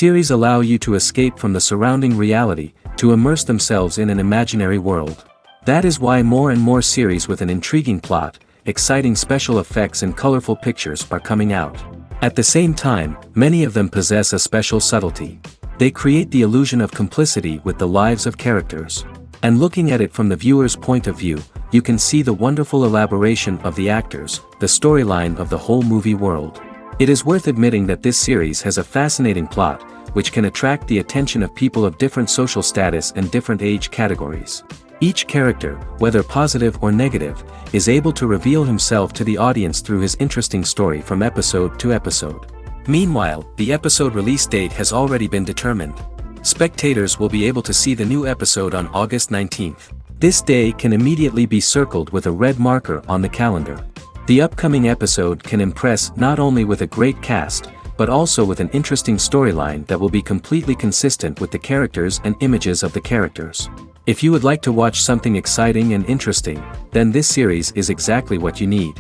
Series allow you to escape from the surrounding reality, to immerse themselves in an imaginary world. That is why more and more series with an intriguing plot, exciting special effects and colorful pictures are coming out. At the same time, many of them possess a special subtlety. They create the illusion of complicity with the lives of characters. And looking at it from the viewer's point of view, you can see the wonderful elaboration of the actors, the storyline of the whole movie world. It is worth admitting that this series has a fascinating plot, which can attract the attention of people of different social status and different age categories. Each character, whether positive or negative, is able to reveal himself to the audience through his interesting story from episode to episode. Meanwhile, the episode release date has already been determined. Spectators will be able to see the new episode on August 19th. This day can immediately be circled with a red marker on the calendar. The upcoming episode can impress not only with a great cast, but also with an interesting storyline that will be completely consistent with the characters and images of the characters. If you would like to watch something exciting and interesting, then this series is exactly what you need.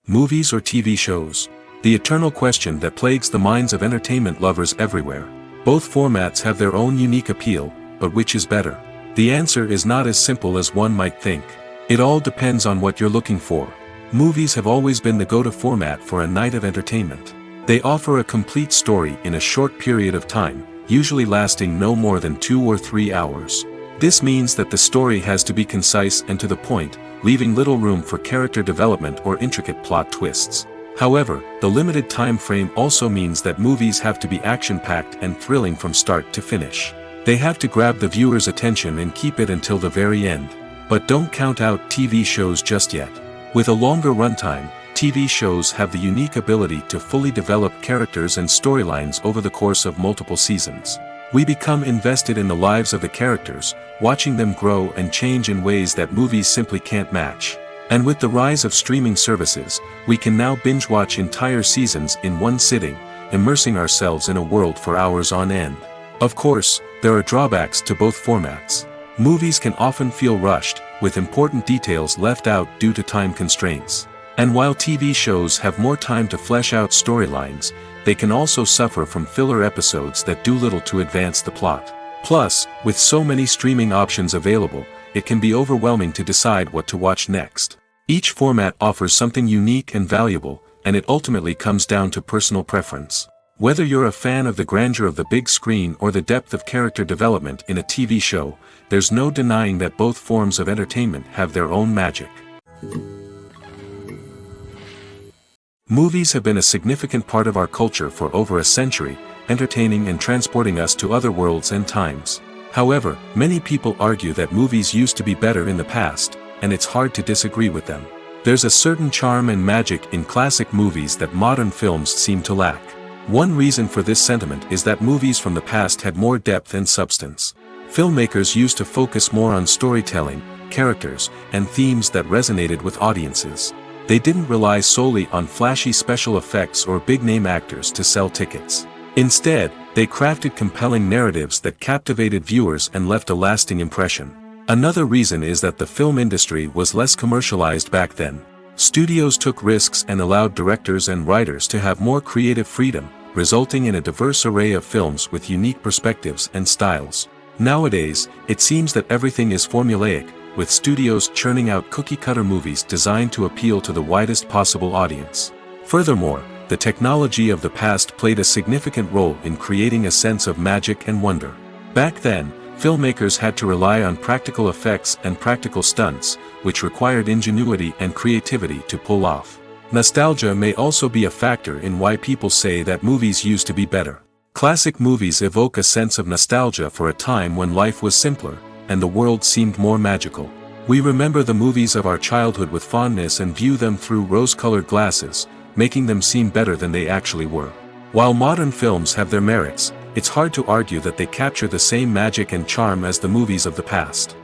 Movies or TV shows? The eternal question that plagues the minds of entertainment lovers everywhere. Both formats have their own unique appeal, but which is better? The answer is not as simple as one might think. It all depends on what you're looking for. Movies have always been the go-to format for a night of entertainment. They offer a complete story in a short period of time, usually lasting no more than 2 or 3 hours. This means that the story has to be concise and to the point, leaving little room for character development or intricate plot twists. However, the limited time frame also means that movies have to be action-packed and thrilling from start to finish. They have to grab the viewer's attention and keep it until the very end. But don't count out TV shows just yet. With a longer runtime, TV shows have the unique ability to fully develop characters and storylines over the course of multiple seasons. We become invested in the lives of the characters, watching them grow and change in ways that movies simply can't match. And with the rise of streaming services, we can now binge-watch entire seasons in one sitting, immersing ourselves in a world for hours on end. Of course, there are drawbacks to both formats. Movies can often feel rushed, with important details left out due to time constraints. And while TV shows have more time to flesh out storylines, they can also suffer from filler episodes that do little to advance the plot. Plus, with so many streaming options available, it can be overwhelming to decide what to watch next. Each format offers something unique and valuable, and it ultimately comes down to personal preference. Whether you're a fan of the grandeur of the big screen or the depth of character development in a TV show, there's no denying that both forms of entertainment have their own magic. Movies have been a significant part of our culture for over a century, entertaining and transporting us to other worlds and times. However, many people argue that movies used to be better in the past, and it's hard to disagree with them. There's a certain charm and magic in classic movies that modern films seem to lack. One reason for this sentiment is that movies from the past had more depth and substance. Filmmakers used to focus more on storytelling, characters, and themes that resonated with audiences. They didn't rely solely on flashy special effects or big-name actors to sell tickets. Instead, they crafted compelling narratives that captivated viewers and left a lasting impression. Another reason is that the film industry was less commercialized back then. Studios took risks and allowed directors and writers to have more creative freedom, resulting in a diverse array of films with unique perspectives and styles. Nowadays, it seems that everything is formulaic, with studios churning out cookie-cutter movies designed to appeal to the widest possible audience. Furthermore, the technology of the past played a significant role in creating a sense of magic and wonder. Back then, filmmakers had to rely on practical effects and practical stunts, which required ingenuity and creativity to pull off. Nostalgia may also be a factor in why people say that movies used to be better. Classic movies evoke a sense of nostalgia for a time when life was simpler, and the world seemed more magical. We remember the movies of our childhood with fondness and view them through rose-colored glasses, making them seem better than they actually were. While modern films have their merits, it's hard to argue that they capture the same magic and charm as the movies of the past.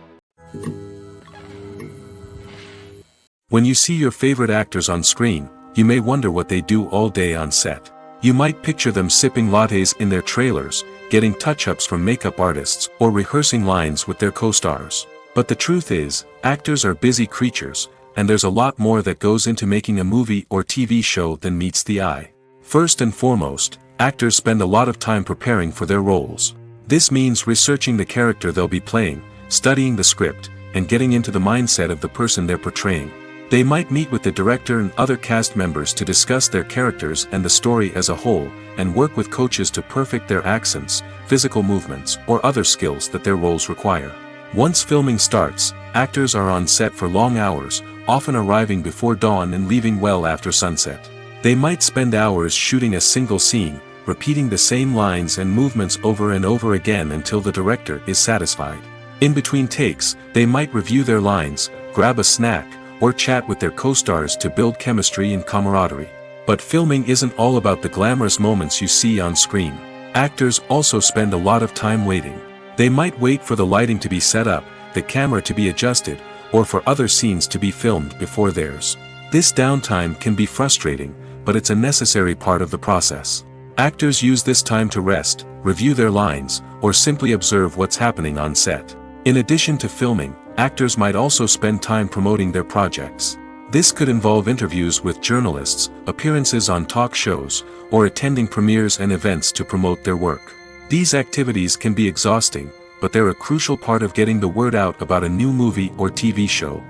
When you see your favorite actors on screen, you may wonder what they do all day on set. You might picture them sipping lattes in their trailers, getting touch-ups from makeup artists, or rehearsing lines with their co-stars. But the truth is, actors are busy creatures, and there's a lot more that goes into making a movie or TV show than meets the eye. First and foremost, actors spend a lot of time preparing for their roles. This means researching the character they'll be playing, studying the script, and getting into the mindset of the person they're portraying. They might meet with the director and other cast members to discuss their characters and the story as a whole, and work with coaches to perfect their accents, physical movements, or other skills that their roles require. Once filming starts, actors are on set for long hours, often arriving before dawn and leaving well after sunset. They might spend hours shooting a single scene, repeating the same lines and movements over and over again until the director is satisfied. In between takes, they might review their lines, grab a snack, or chat with their co-stars to build chemistry and camaraderie. But filming isn't all about the glamorous moments you see on screen. Actors also spend a lot of time waiting. They might wait for the lighting to be set up, the camera to be adjusted, or for other scenes to be filmed before theirs. This downtime can be frustrating, but it's a necessary part of the process. Actors use this time to rest, review their lines, or simply observe what's happening on set. In addition to filming, actors might also spend time promoting their projects. This could involve interviews with journalists, appearances on talk shows, or attending premieres and events to promote their work. These activities can be exhausting, but they're a crucial part of getting the word out about a new movie or TV show.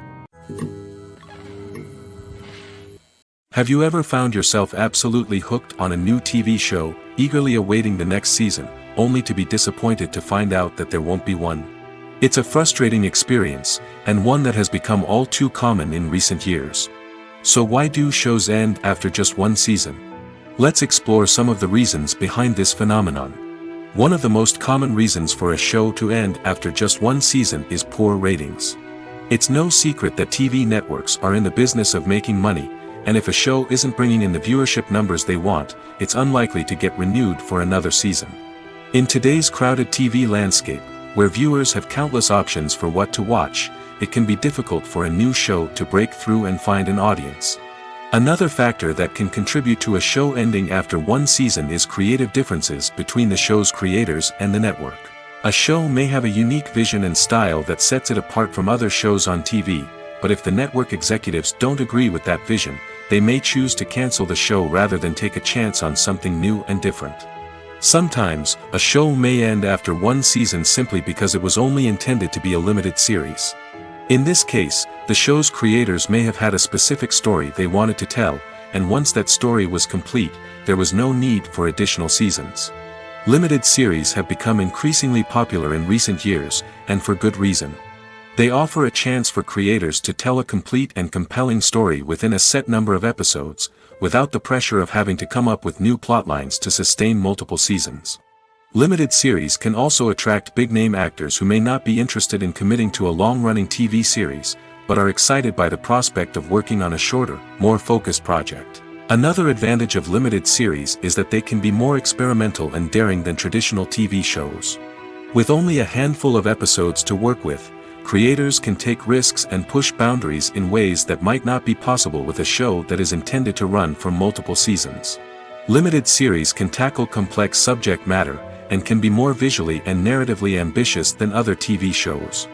Have you ever found yourself absolutely hooked on a new TV show, eagerly awaiting the next season, only to be disappointed to find out that there won't be one? It's a frustrating experience, and one that has become all too common in recent years. So why do shows end after just one season? Let's explore some of the reasons behind this phenomenon. One of the most common reasons for a show to end after just one season is poor ratings. It's no secret that TV networks are in the business of making money, and if a show isn't bringing in the viewership numbers they want, it's unlikely to get renewed for another season. In today's crowded TV landscape, where viewers have countless options for what to watch, it can be difficult for a new show to break through and find an audience. Another factor that can contribute to a show ending after one season is creative differences between the show's creators and the network. A show may have a unique vision and style that sets it apart from other shows on TV, but if the network executives don't agree with that vision, they may choose to cancel the show rather than take a chance on something new and different. Sometimes, a show may end after one season simply because it was only intended to be a limited series. In this case, the show's creators may have had a specific story they wanted to tell, and once that story was complete, there was no need for additional seasons. Limited series have become increasingly popular in recent years, and for good reason. They offer a chance for creators to tell a complete and compelling story within a set number of episodes, without the pressure of having to come up with new plotlines to sustain multiple seasons. Limited series can also attract big-name actors who may not be interested in committing to a long-running TV series, but are excited by the prospect of working on a shorter, more focused project. Another advantage of limited series is that they can be more experimental and daring than traditional TV shows. With only a handful of episodes to work with, creators can take risks and push boundaries in ways that might not be possible with a show that is intended to run for multiple seasons. Limited series can tackle complex subject matter, and can be more visually and narratively ambitious than other TV shows.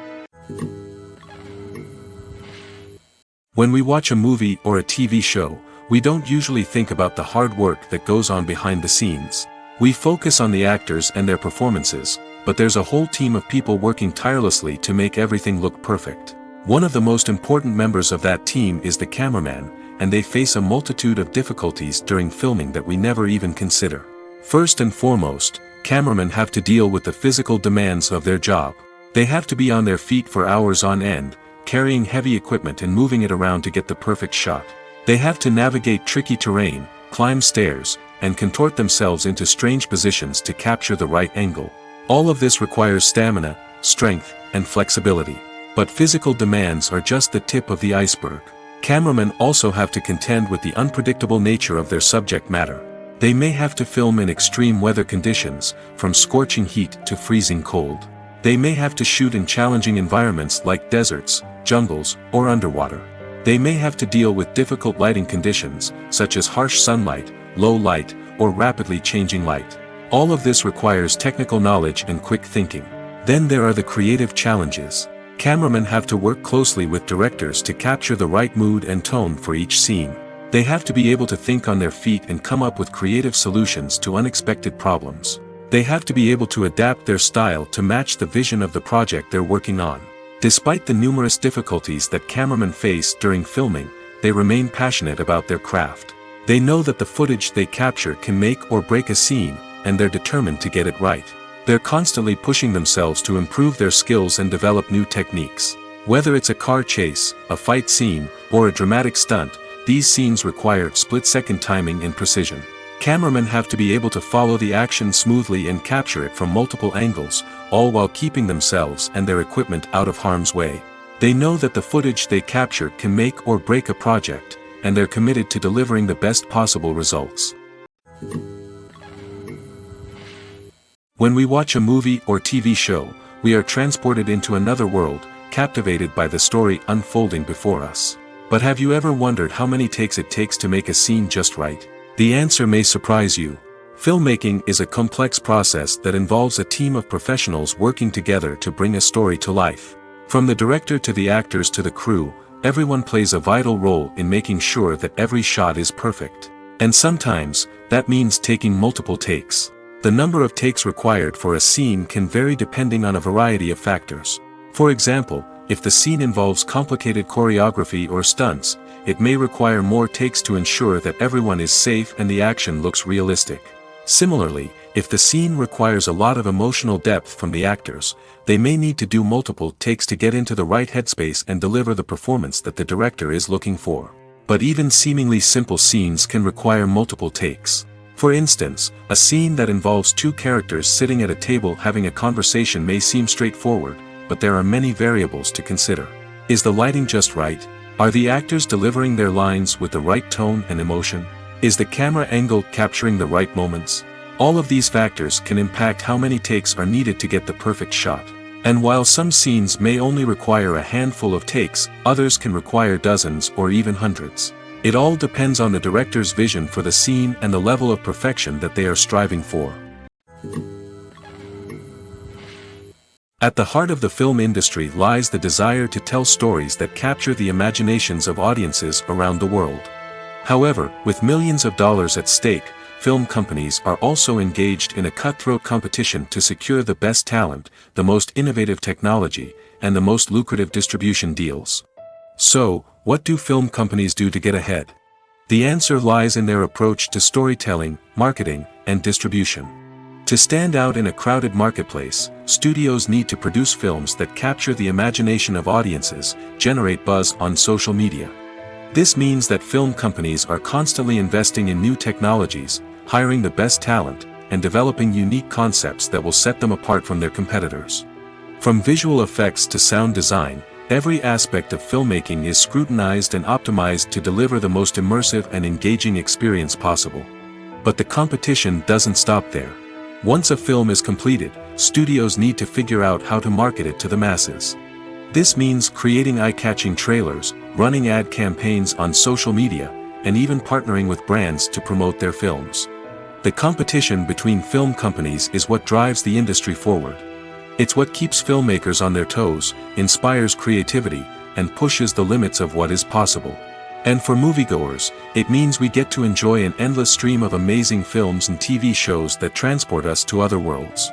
When we watch a movie or a TV show, we don't usually think about the hard work that goes on behind the scenes. We focus on the actors and their performances, but there's a whole team of people working tirelessly to make everything look perfect. One of the most important members of that team is the cameraman, and they face a multitude of difficulties during filming that we never even consider. First and foremost, cameramen have to deal with the physical demands of their job. They have to be on their feet for hours on end, carrying heavy equipment and moving it around to get the perfect shot. They have to navigate tricky terrain, climb stairs, and contort themselves into strange positions to capture the right angle. All of this requires stamina, strength, and flexibility. But physical demands are just the tip of the iceberg. Cameramen also have to contend with the unpredictable nature of their subject matter. They may have to film in extreme weather conditions, from scorching heat to freezing cold. They may have to shoot in challenging environments like deserts, jungles, or underwater. They may have to deal with difficult lighting conditions, such as harsh sunlight, low light, or rapidly changing light. All of this requires technical knowledge and quick thinking. Then there are the creative challenges. Cameramen have to work closely with directors to capture the right mood and tone for each scene. They have to be able to think on their feet and come up with creative solutions to unexpected problems. They have to be able to adapt their style to match the vision of the project they're working on. Despite the numerous difficulties that cameramen face during filming, they remain passionate about their craft. They know that the footage they capture can make or break a scene, and they're determined to get it right. They're constantly pushing themselves to improve their skills and develop new techniques. Whether it's a car chase, a fight scene, or a dramatic stunt, these scenes require split-second timing and precision. Cameramen have to be able to follow the action smoothly and capture it from multiple angles, all while keeping themselves and their equipment out of harm's way. They know that the footage they capture can make or break a project, and they're committed to delivering the best possible results. When we watch a movie or TV show, we are transported into another world, captivated by the story unfolding before us. But have you ever wondered how many takes it takes to make a scene just right? The answer may surprise you. Filmmaking is a complex process that involves a team of professionals working together to bring a story to life. From the director to the actors to the crew, everyone plays a vital role in making sure that every shot is perfect. And sometimes, that means taking multiple takes. The number of takes required for a scene can vary depending on a variety of factors. For example, if the scene involves complicated choreography or stunts, it may require more takes to ensure that everyone is safe and the action looks realistic. Similarly, if the scene requires a lot of emotional depth from the actors, they may need to do multiple takes to get into the right headspace and deliver the performance that the director is looking for. But even seemingly simple scenes can require multiple takes. For instance, a scene that involves two characters sitting at a table having a conversation may seem straightforward, but there are many variables to consider. Is the lighting just right? Are the actors delivering their lines with the right tone and emotion? Is the camera angle capturing the right moments? All of these factors can impact how many takes are needed to get the perfect shot. And while some scenes may only require a handful of takes, others can require dozens or even hundreds. It all depends on the director's vision for the scene and the level of perfection that they are striving for. At the heart of the film industry lies the desire to tell stories that capture the imaginations of audiences around the world. However, with millions of dollars at stake, film companies are also engaged in a cutthroat competition to secure the best talent, the most innovative technology, and the most lucrative distribution deals. So, what do film companies do to get ahead? The answer lies in their approach to storytelling, marketing, and distribution. To stand out in a crowded marketplace, studios need to produce films that capture the imagination of audiences, generate buzz on social media. This means that film companies are constantly investing in new technologies, hiring the best talent, and developing unique concepts that will set them apart from their competitors. From visual effects to sound design, every aspect of filmmaking is scrutinized and optimized to deliver the most immersive and engaging experience possible. But the competition doesn't stop there. Once a film is completed, studios need to figure out how to market it to the masses. This means creating eye-catching trailers, running ad campaigns on social media, and even partnering with brands to promote their films. The competition between film companies is what drives the industry forward. It's what keeps filmmakers on their toes, inspires creativity, and pushes the limits of what is possible. And for moviegoers, it means we get to enjoy an endless stream of amazing films and TV shows that transport us to other worlds.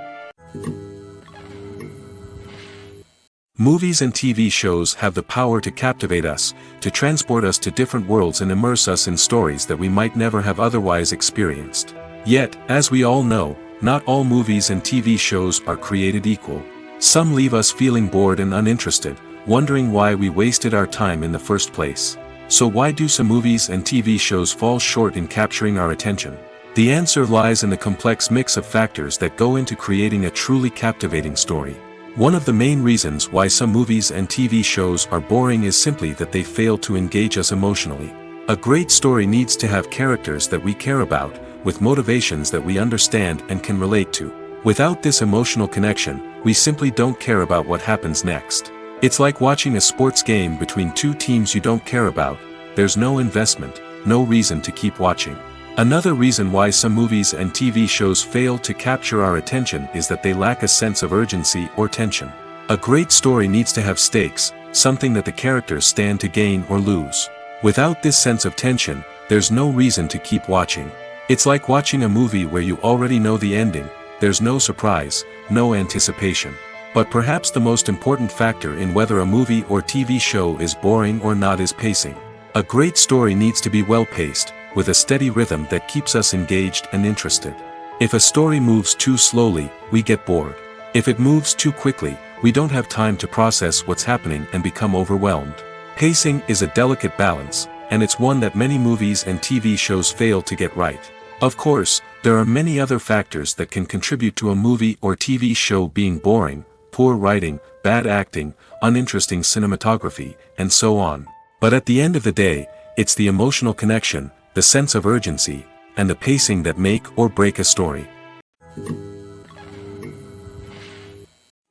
Movies and TV shows have the power to captivate us, to transport us to different worlds and immerse us in stories that we might never have otherwise experienced. Yet, as we all know, not all movies and TV shows are created equal. Some leave us feeling bored and uninterested, wondering why we wasted our time in the first place. So why do some movies and TV shows fall short in capturing our attention? The answer lies in the complex mix of factors that go into creating a truly captivating story. One of the main reasons why some movies and TV shows are boring is simply that they fail to engage us emotionally. A great story needs to have characters that we care about, with motivations that we understand and can relate to. Without this emotional connection, we simply don't care about what happens next. It's like watching a sports game between two teams you don't care about. There's no investment, no reason to keep watching. Another reason why some movies and TV shows fail to capture our attention is that they lack a sense of urgency or tension. A great story needs to have stakes, something that the characters stand to gain or lose. Without this sense of tension, there's no reason to keep watching. It's like watching a movie where you already know the ending, there's no surprise, no anticipation. But perhaps the most important factor in whether a movie or TV show is boring or not is pacing. A great story needs to be well-paced, with a steady rhythm that keeps us engaged and interested. If a story moves too slowly, we get bored. If it moves too quickly, we don't have time to process what's happening and become overwhelmed. Pacing is a delicate balance, and it's one that many movies and TV shows fail to get right. Of course, there are many other factors that can contribute to a movie or TV show being boring: poor writing, bad acting, uninteresting cinematography, and so on. But at the end of the day, it's the emotional connection, the sense of urgency, and the pacing that make or break a story.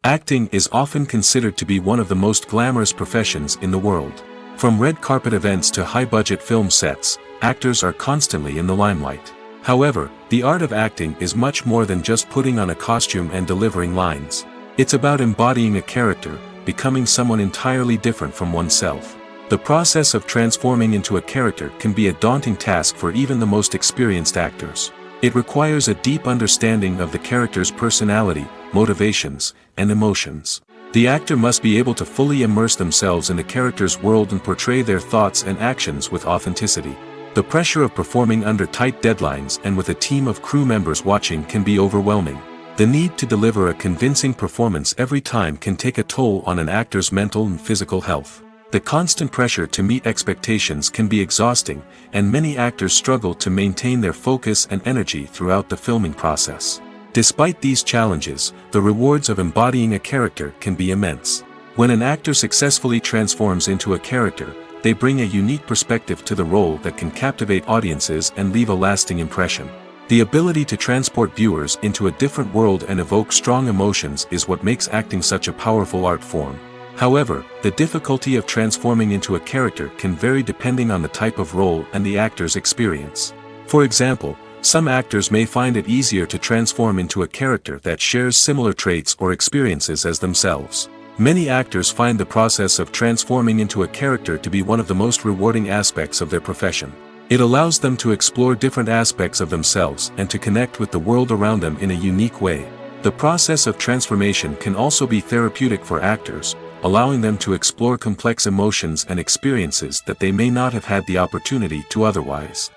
Acting is often considered to be one of the most glamorous professions in the world. From red carpet events to high-budget film sets, actors are constantly in the limelight. However, the art of acting is much more than just putting on a costume and delivering lines. It's about embodying a character, becoming someone entirely different from oneself. The process of transforming into a character can be a daunting task for even the most experienced actors. It requires a deep understanding of the character's personality, motivations, and emotions. The actor must be able to fully immerse themselves in the character's world and portray their thoughts and actions with authenticity. The pressure of performing under tight deadlines and with a team of crew members watching can be overwhelming. The need to deliver a convincing performance every time can take a toll on an actor's mental and physical health. The constant pressure to meet expectations can be exhausting, and many actors struggle to maintain their focus and energy throughout the filming process. Despite these challenges, the rewards of embodying a character can be immense. When an actor successfully transforms into a character, they bring a unique perspective to the role that can captivate audiences and leave a lasting impression. The ability to transport viewers into a different world and evoke strong emotions is what makes acting such a powerful art form. However, the difficulty of transforming into a character can vary depending on the type of role and the actor's experience. For example, some actors may find it easier to transform into a character that shares similar traits or experiences as themselves. Many actors find the process of transforming into a character to be one of the most rewarding aspects of their profession. It allows them to explore different aspects of themselves and to connect with the world around them in a unique way. The process of transformation can also be therapeutic for actors, allowing them to explore complex emotions and experiences that they may not have had the opportunity to otherwise.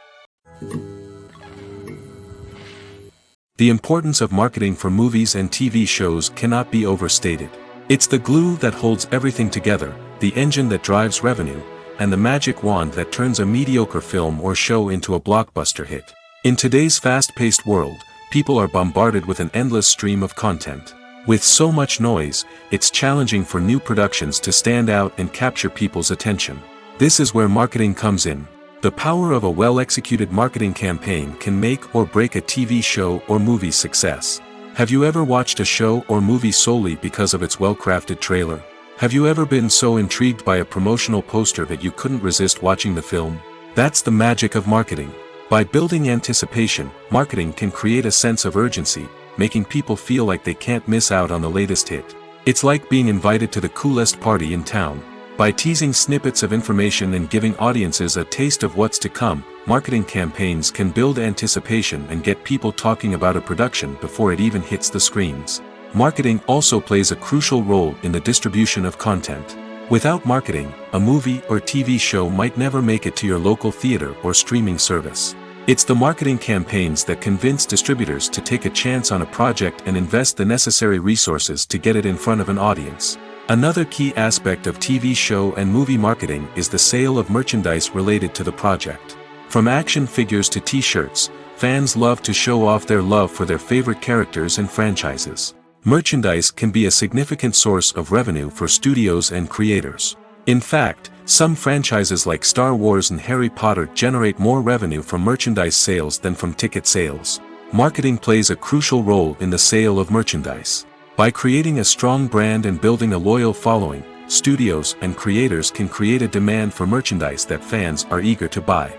The importance of marketing for movies and TV shows cannot be overstated. It's the glue that holds everything together, the engine that drives revenue, and the magic wand that turns a mediocre film or show into a blockbuster hit. In today's fast-paced world, people are bombarded with an endless stream of content. With so much noise, it's challenging for new productions to stand out and capture people's attention. This is where marketing comes in. The power of a well-executed marketing campaign can make or break a TV show or movie's success. Have you ever watched a show or movie solely because of its well-crafted trailer? Have you ever been so intrigued by a promotional poster that you couldn't resist watching the film? That's the magic of marketing. By building anticipation, marketing can create a sense of urgency, making people feel like they can't miss out on the latest hit. It's like being invited to the coolest party in town. By teasing snippets of information and giving audiences a taste of what's to come, marketing campaigns can build anticipation and get people talking about a production before it even hits the screens. Marketing also plays a crucial role in the distribution of content. Without marketing, a movie or TV show might never make it to your local theater or streaming service. It's the marketing campaigns that convince distributors to take a chance on a project and invest the necessary resources to get it in front of an audience. Another key aspect of TV show and movie marketing is the sale of merchandise related to the project. From action figures to t-shirts, fans love to show off their love for their favorite characters and franchises. Merchandise can be a significant source of revenue for studios and creators. In fact, some franchises like Star Wars and Harry Potter generate more revenue from merchandise sales than from ticket sales. Marketing plays a crucial role in the sale of merchandise. By creating a strong brand and building a loyal following, studios and creators can create a demand for merchandise that fans are eager to buy.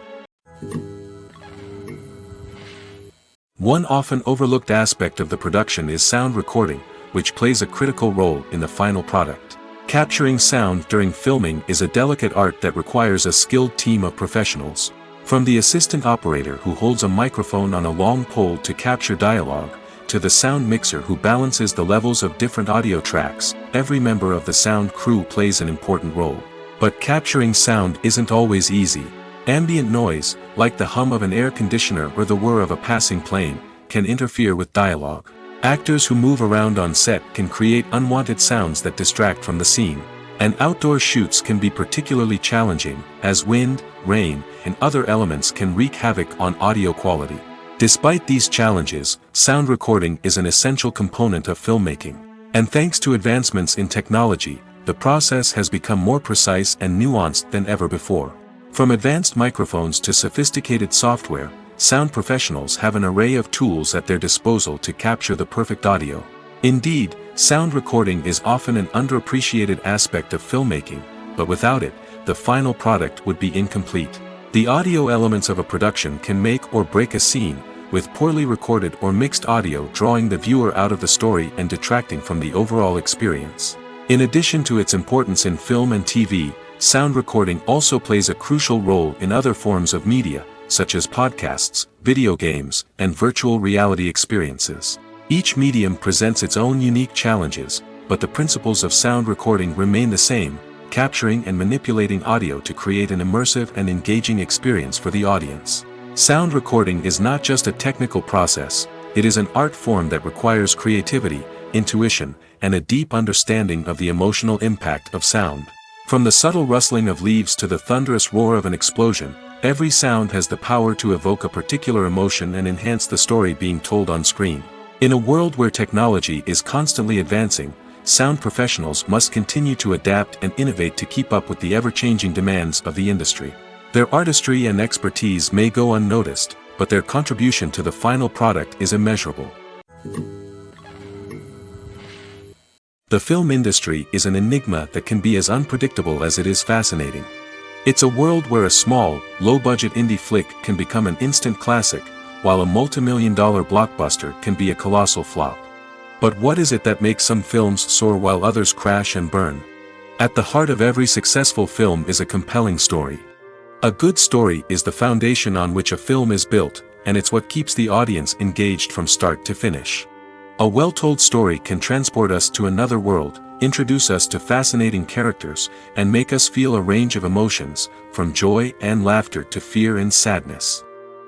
One often overlooked aspect of the production is sound recording, which plays a critical role in the final product. Capturing sound during filming is a delicate art that requires a skilled team of professionals. From the assistant operator who holds a microphone on a long pole to capture dialogue, to the sound mixer who balances the levels of different audio tracks, every member of the sound crew plays an important role. But capturing sound isn't always easy. Ambient noise, like the hum of an air conditioner or the whir of a passing plane, can interfere with dialogue. Actors who move around on set can create unwanted sounds that distract from the scene. And outdoor shoots can be particularly challenging, as wind, rain, and other elements can wreak havoc on audio quality. Despite these challenges, sound recording is an essential component of filmmaking. And thanks to advancements in technology, the process has become more precise and nuanced than ever before. From advanced microphones to sophisticated software, sound professionals have an array of tools at their disposal to capture the perfect audio. Indeed, sound recording is often an underappreciated aspect of filmmaking, but without it, the final product would be incomplete. The audio elements of a production can make or break a scene, with poorly recorded or mixed audio drawing the viewer out of the story and detracting from the overall experience. In addition to its importance in film and TV, sound recording also plays a crucial role in other forms of media, such as podcasts, video games, and virtual reality experiences. Each medium presents its own unique challenges, but the principles of sound recording remain the same, capturing and manipulating audio to create an immersive and engaging experience for the audience. Sound recording is not just a technical process, it is an art form that requires creativity, intuition, and a deep understanding of the emotional impact of sound. From the subtle rustling of leaves to the thunderous roar of an explosion, every sound has the power to evoke a particular emotion and enhance the story being told on screen. In a world where technology is constantly advancing, sound professionals must continue to adapt and innovate to keep up with the ever-changing demands of the industry. Their artistry and expertise may go unnoticed, but their contribution to the final product is immeasurable. The film industry is an enigma that can be as unpredictable as it is fascinating. It's a world where a small, low-budget indie flick can become an instant classic, while a multi-million-dollar blockbuster can be a colossal flop. But what is it that makes some films soar while others crash and burn? At the heart of every successful film is a compelling story. A good story is the foundation on which a film is built, and it's what keeps the audience engaged from start to finish. A well-told story can transport us to another world, introduce us to fascinating characters, and make us feel a range of emotions, from joy and laughter to fear and sadness.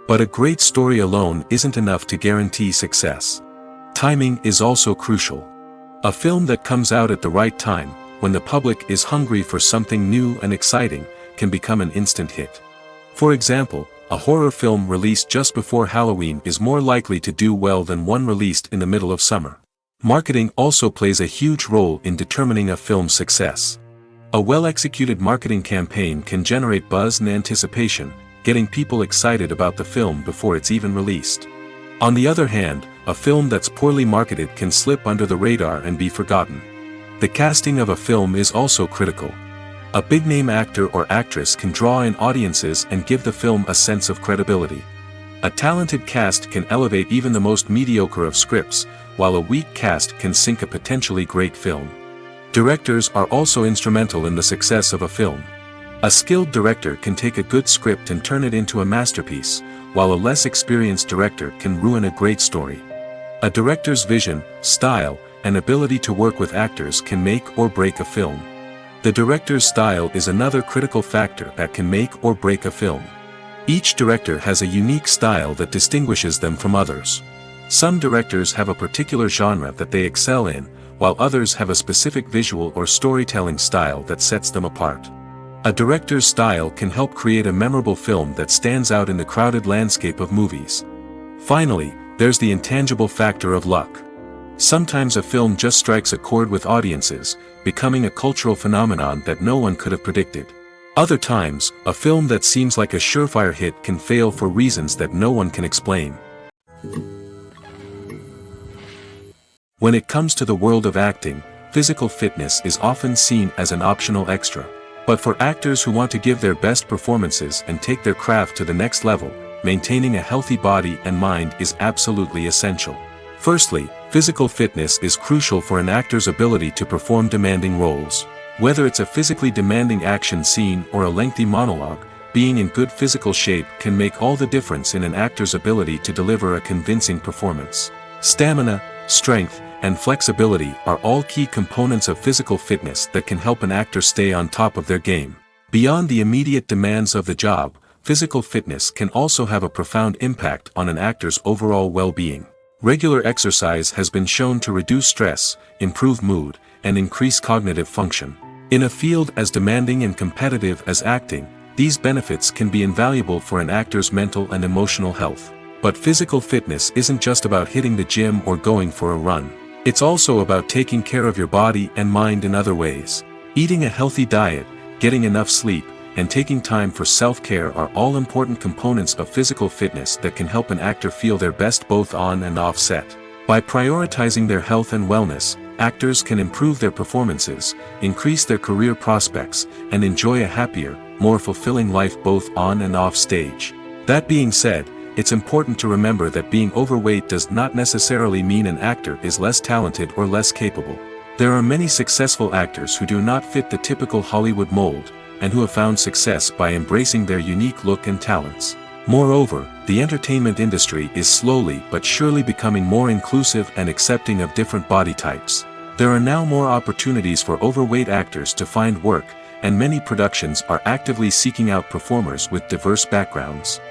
But a great story alone isn't enough to guarantee success. Timing is also crucial. A film that comes out at the right time, when the public is hungry for something new and exciting, can become an instant hit. For example, a horror film released just before Halloween is more likely to do well than one released in the middle of summer. Marketing also plays a huge role in determining a film's success. A well-executed marketing campaign can generate buzz and anticipation, getting people excited about the film before it's even released. On the other hand, a film that's poorly marketed can slip under the radar and be forgotten. The casting of a film is also critical. A big-name actor or actress can draw in audiences and give the film a sense of credibility. A talented cast can elevate even the most mediocre of scripts, while a weak cast can sink a potentially great film. Directors are also instrumental in the success of a film. A skilled director can take a good script and turn it into a masterpiece, while a less experienced director can ruin a great story. A director's vision, style, and ability to work with actors can make or break a film. The director's style is another critical factor that can make or break a film. Each director has a unique style that distinguishes them from others. Some directors have a particular genre that they excel in, while others have a specific visual or storytelling style that sets them apart. A director's style can help create a memorable film that stands out in the crowded landscape of movies. Finally, there's the intangible factor of luck. Sometimes a film just strikes a chord with audiences, becoming a cultural phenomenon that no one could have predicted. Other times, a film that seems like a surefire hit can fail for reasons that no one can explain. When it comes to the world of acting, physical fitness is often seen as an optional extra. But for actors who want to give their best performances and take their craft to the next level, maintaining a healthy body and mind is absolutely essential. Firstly, physical fitness is crucial for an actor's ability to perform demanding roles. Whether it's a physically demanding action scene or a lengthy monologue, being in good physical shape can make all the difference in an actor's ability to deliver a convincing performance. Stamina, strength, and flexibility are all key components of physical fitness that can help an actor stay on top of their game. Beyond the immediate demands of the job, physical fitness can also have a profound impact on an actor's overall well-being. Regular exercise has been shown to reduce stress, improve mood, and increase cognitive function. In a field as demanding and competitive as acting, these benefits can be invaluable for an actor's mental and emotional health. But physical fitness isn't just about hitting the gym or going for a run. It's also about taking care of your body and mind in other ways. Eating a healthy diet, getting enough sleep, and taking time for self-care are all important components of physical fitness that can help an actor feel their best both on and off set. By prioritizing their health and wellness, actors can improve their performances, increase their career prospects, and enjoy a happier, more fulfilling life both on and off stage. That being said, it's important to remember that being overweight does not necessarily mean an actor is less talented or less capable. There are many successful actors who do not fit the typical Hollywood mold, and who have found success by embracing their unique look and talents. Moreover, the entertainment industry is slowly but surely becoming more inclusive and accepting of different body types. There are now more opportunities for overweight actors to find work, and many productions are actively seeking out performers with diverse backgrounds.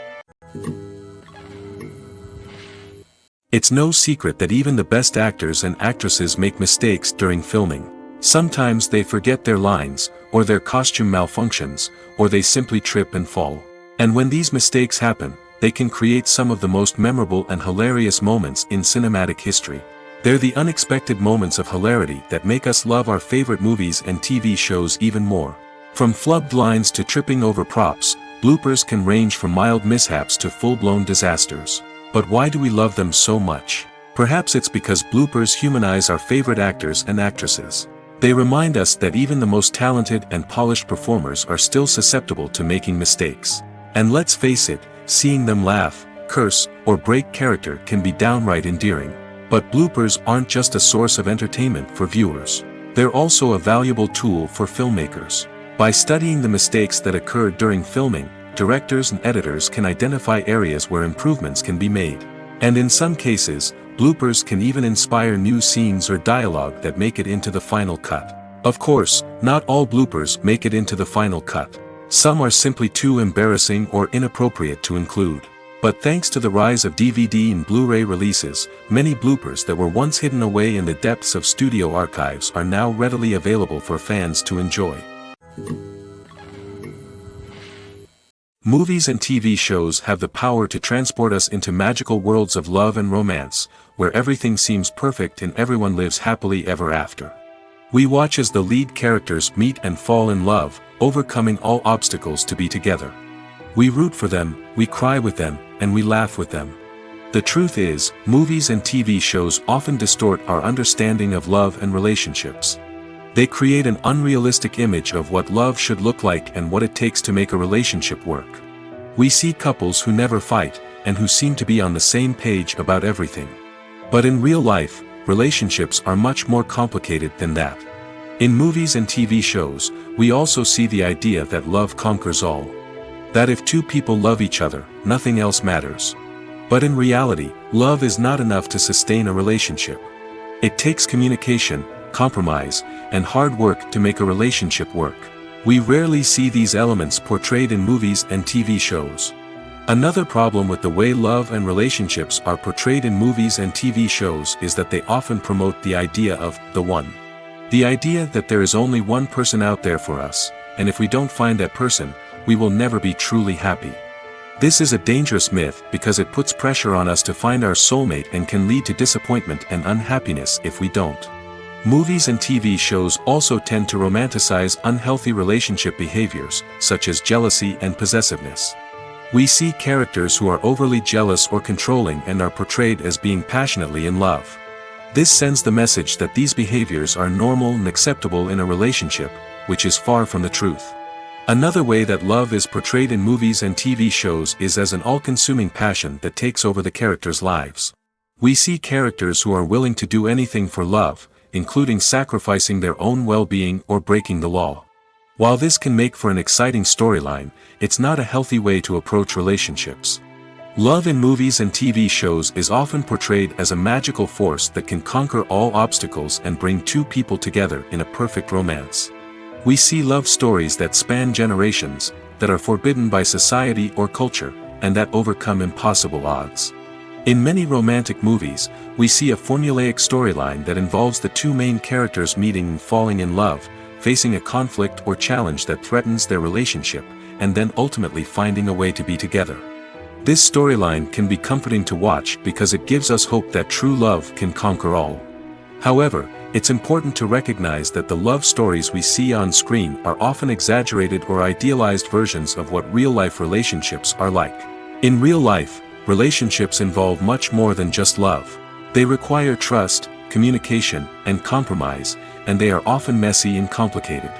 It's no secret that even the best actors and actresses make mistakes during filming. Sometimes they forget their lines, or their costume malfunctions, or they simply trip and fall. And when these mistakes happen, they can create some of the most memorable and hilarious moments in cinematic history. They're the unexpected moments of hilarity that make us love our favorite movies and TV shows even more. From flubbed lines to tripping over props, bloopers can range from mild mishaps to full-blown disasters. But why do we love them so much? Perhaps it's because bloopers humanize our favorite actors and actresses. They remind us that even the most talented and polished performers are still susceptible to making mistakes. And let's face it, seeing them laugh, curse, or break character can be downright endearing. But bloopers aren't just a source of entertainment for viewers. They're also a valuable tool for filmmakers. By studying the mistakes that occurred during filming, directors and editors can identify areas where improvements can be made. And in some cases, bloopers can even inspire new scenes or dialogue that make it into the final cut. Of course, not all bloopers make it into the final cut. Some are simply too embarrassing or inappropriate to include. But thanks to the rise of DVD and Blu-ray releases, many bloopers that were once hidden away in the depths of studio archives are now readily available for fans to enjoy. Movies and TV shows have the power to transport us into magical worlds of love and romance, where everything seems perfect and everyone lives happily ever after. We watch as the lead characters meet and fall in love, overcoming all obstacles to be together. We root for them, we cry with them, and we laugh with them. The truth is, movies and TV shows often distort our understanding of love and relationships. They create an unrealistic image of what love should look like and what it takes to make a relationship work. We see couples who never fight, and who seem to be on the same page about everything. But in real life, relationships are much more complicated than that. In movies and TV shows, we also see the idea that love conquers all. That if two people love each other, nothing else matters. But in reality, love is not enough to sustain a relationship. It takes communication, compromise, and hard work to make a relationship work. We rarely see these elements portrayed in movies and TV shows. Another problem with the way love and relationships are portrayed in movies and TV shows is that they often promote the idea of the one. The idea that there is only one person out there for us, and if we don't find that person, we will never be truly happy. This is a dangerous myth because it puts pressure on us to find our soulmate and can lead to disappointment and unhappiness if we don't. Movies and TV shows also tend to romanticize unhealthy relationship behaviors, such as jealousy and possessiveness. We see characters who are overly jealous or controlling and are portrayed as being passionately in love. This sends the message that these behaviors are normal and acceptable in a relationship, which is far from the truth. Another way that love is portrayed in movies and TV shows is as an all-consuming passion that takes over the characters' lives. We see characters who are willing to do anything for love, including sacrificing their own well-being or breaking the law. While this can make for an exciting storyline, it's not a healthy way to approach relationships. Love in movies and TV shows is often portrayed as a magical force that can conquer all obstacles and bring two people together in a perfect romance. We see love stories that span generations, that are forbidden by society or culture, and that overcome impossible odds. In many romantic movies, we see a formulaic storyline that involves the two main characters meeting and falling in love, facing a conflict or challenge that threatens their relationship, and then ultimately finding a way to be together. This storyline can be comforting to watch because it gives us hope that true love can conquer all. However, it's important to recognize that the love stories we see on screen are often exaggerated or idealized versions of what real-life relationships are like. In real life, relationships involve much more than just love. They require trust, communication, and compromise, and they are often messy and complicated.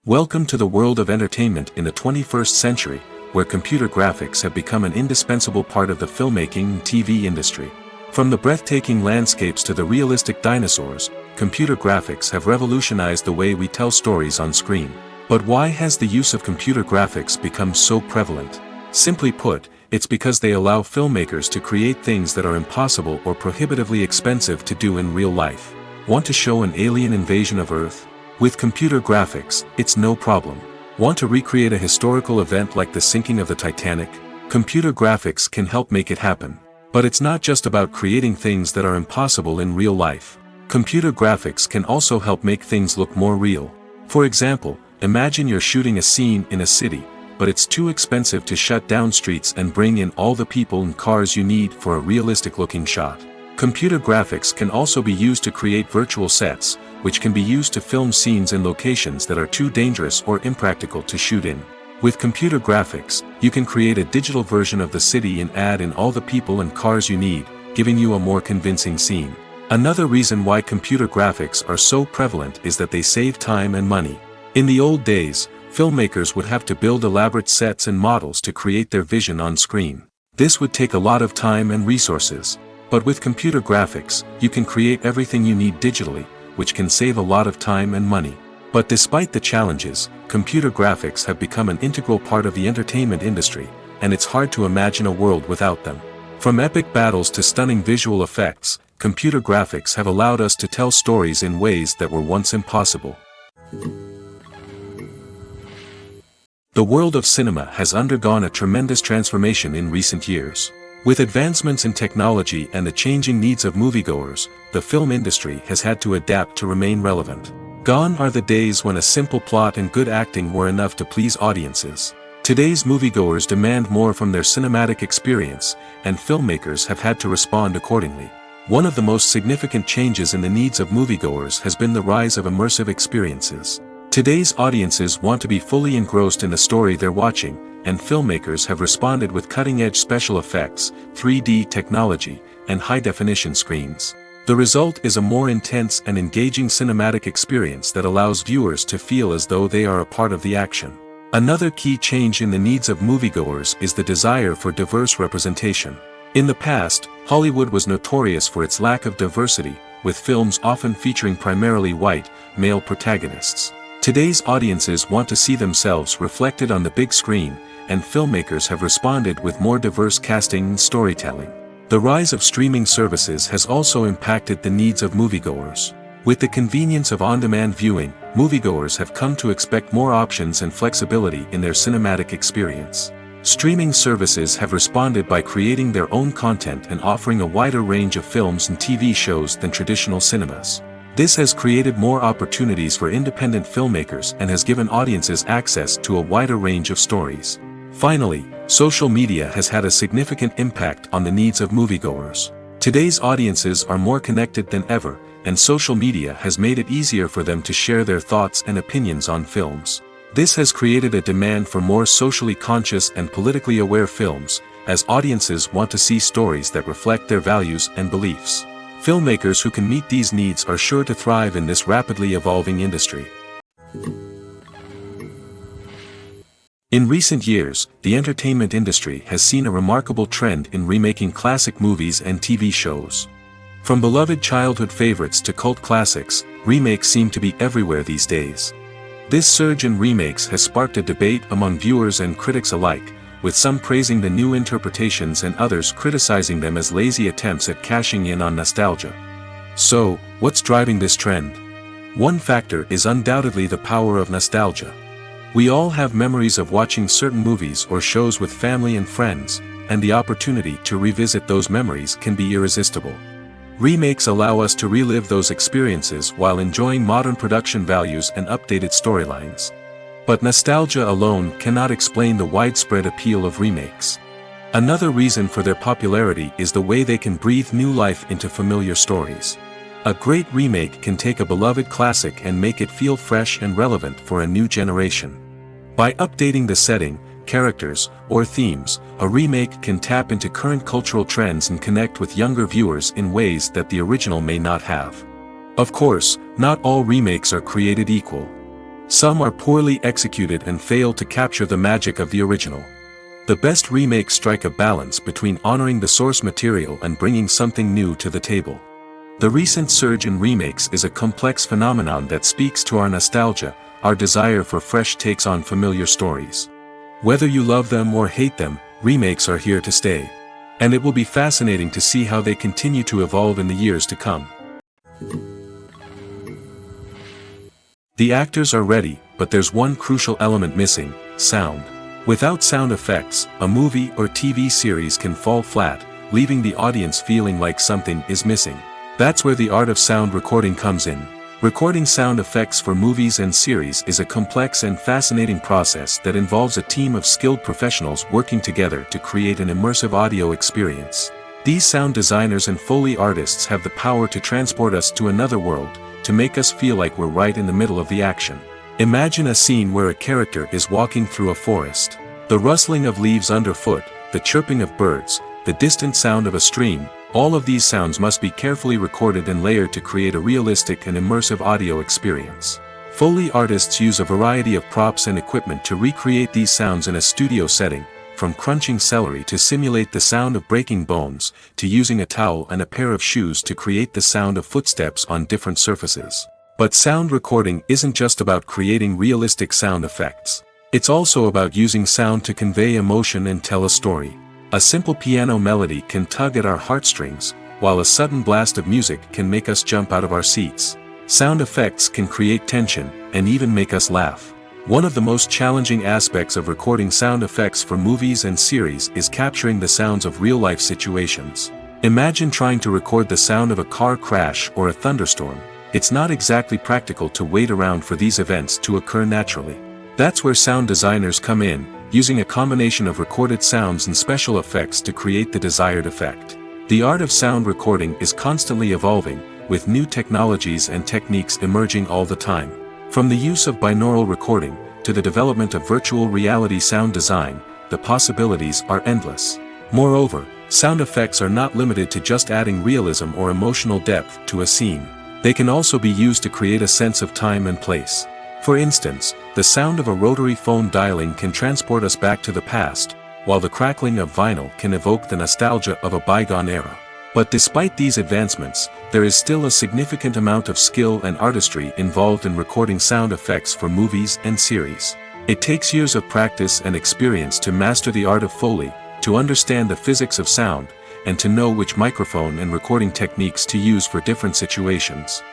Welcome to the world of entertainment in the 21st century, where computer graphics have become an indispensable part of the filmmaking and TV industry. From the breathtaking landscapes to the realistic dinosaurs, computer graphics have revolutionized the way we tell stories on screen. But why has the use of computer graphics become so prevalent? Simply put, it's because they allow filmmakers to create things that are impossible or prohibitively expensive to do in real life. Want to show an alien invasion of Earth? With computer graphics, it's no problem. Want to recreate a historical event like the sinking of the Titanic? Computer graphics can help make it happen. But it's not just about creating things that are impossible in real life. Computer graphics can also help make things look more real. For example, imagine you're shooting a scene in a city, but it's too expensive to shut down streets and bring in all the people and cars you need for a realistic-looking shot. Computer graphics can also be used to create virtual sets, which can be used to film scenes in locations that are too dangerous or impractical to shoot in. With computer graphics, you can create a digital version of the city and add in all the people and cars you need, giving you a more convincing scene. Another reason why computer graphics are so prevalent is that they save time and money. In the old days, filmmakers would have to build elaborate sets and models to create their vision on screen. This would take a lot of time and resources. But with computer graphics, you can create everything you need digitally, which can save a lot of time and money. But despite the challenges, computer graphics have become an integral part of the entertainment industry, and it's hard to imagine a world without them. From epic battles to stunning visual effects, computer graphics have allowed us to tell stories in ways that were once impossible. The world of cinema has undergone a tremendous transformation in recent years. With advancements in technology and the changing needs of moviegoers, the film industry has had to adapt to remain relevant. Gone are the days when a simple plot and good acting were enough to please audiences. Today's moviegoers demand more from their cinematic experience, and filmmakers have had to respond accordingly. One of the most significant changes in the needs of moviegoers has been the rise of immersive experiences. Today's audiences want to be fully engrossed in the story they're watching, and filmmakers have responded with cutting-edge special effects, 3D technology, and high-definition screens. The result is a more intense and engaging cinematic experience that allows viewers to feel as though they are a part of the action. Another key change in the needs of moviegoers is the desire for diverse representation. In the past, Hollywood was notorious for its lack of diversity, with films often featuring primarily white, male protagonists. Today's audiences want to see themselves reflected on the big screen, and filmmakers have responded with more diverse casting and storytelling. The rise of streaming services has also impacted the needs of moviegoers. With the convenience of on-demand viewing, moviegoers have come to expect more options and flexibility in their cinematic experience. Streaming services have responded by creating their own content and offering a wider range of films and TV shows than traditional cinemas. This has created more opportunities for independent filmmakers and has given audiences access to a wider range of stories. Finally, social media has had a significant impact on the needs of moviegoers. Today's audiences are more connected than ever, and social media has made it easier for them to share their thoughts and opinions on films. This has created a demand for more socially conscious and politically aware films, as audiences want to see stories that reflect their values and beliefs. Filmmakers who can meet these needs are sure to thrive in this rapidly evolving industry. In recent years, the entertainment industry has seen a remarkable trend in remaking classic movies and TV shows. From beloved childhood favorites to cult classics, remakes seem to be everywhere these days. This surge in remakes has sparked a debate among viewers and critics alike, with some praising the new interpretations and others criticizing them as lazy attempts at cashing in on nostalgia. So, what's driving this trend? One factor is undoubtedly the power of nostalgia. We all have memories of watching certain movies or shows with family and friends, and the opportunity to revisit those memories can be irresistible. Remakes allow us to relive those experiences while enjoying modern production values and updated storylines. But nostalgia alone cannot explain the widespread appeal of remakes. Another reason for their popularity is the way they can breathe new life into familiar stories. A great remake can take a beloved classic and make it feel fresh and relevant for a new generation. By updating the setting, characters, or themes, a remake can tap into current cultural trends and connect with younger viewers in ways that the original may not have. Of course, not all remakes are created equal. Some are poorly executed and fail to capture the magic of the original. The best remakes strike a balance between honoring the source material and bringing something new to the table. The recent surge in remakes is a complex phenomenon that speaks to our nostalgia, our desire for fresh takes on familiar stories. Whether you love them or hate them, remakes are here to stay. And it will be fascinating to see how they continue to evolve in the years to come. The actors are ready, but there's one crucial element missing: sound. Without sound effects, a movie or TV series can fall flat, leaving the audience feeling like something is missing. That's where the art of sound recording comes in. Recording sound effects for movies and series is a complex and fascinating process that involves a team of skilled professionals working together to create an immersive audio experience. These sound designers and Foley artists have the power to transport us to another world, to make us feel like we're right in the middle of the action. Imagine a scene where a character is walking through a forest. The rustling of leaves underfoot, the chirping of birds, the distant sound of a stream, all of these sounds must be carefully recorded and layered to create a realistic and immersive audio experience. Foley artists use a variety of props and equipment to recreate these sounds in a studio setting, from crunching celery to simulate the sound of breaking bones, to using a towel and a pair of shoes to create the sound of footsteps on different surfaces. But sound recording isn't just about creating realistic sound effects. It's also about using sound to convey emotion and tell a story. A simple piano melody can tug at our heartstrings, while a sudden blast of music can make us jump out of our seats. Sound effects can create tension, and even make us laugh. One of the most challenging aspects of recording sound effects for movies and series is capturing the sounds of real-life situations. Imagine trying to record the sound of a car crash or a thunderstorm. It's not exactly practical to wait around for these events to occur naturally. That's where sound designers come in, using a combination of recorded sounds and special effects to create the desired effect. The art of sound recording is constantly evolving, with new technologies and techniques emerging all the time. From the use of binaural recording, to the development of virtual reality sound design, the possibilities are endless. Moreover, sound effects are not limited to just adding realism or emotional depth to a scene. They can also be used to create a sense of time and place. For instance, the sound of a rotary phone dialing can transport us back to the past, while the crackling of vinyl can evoke the nostalgia of a bygone era. But despite these advancements, there is still a significant amount of skill and artistry involved in recording sound effects for movies and series. It takes years of practice and experience to master the art of Foley, to understand the physics of sound, and to know which microphone and recording techniques to use for different situations.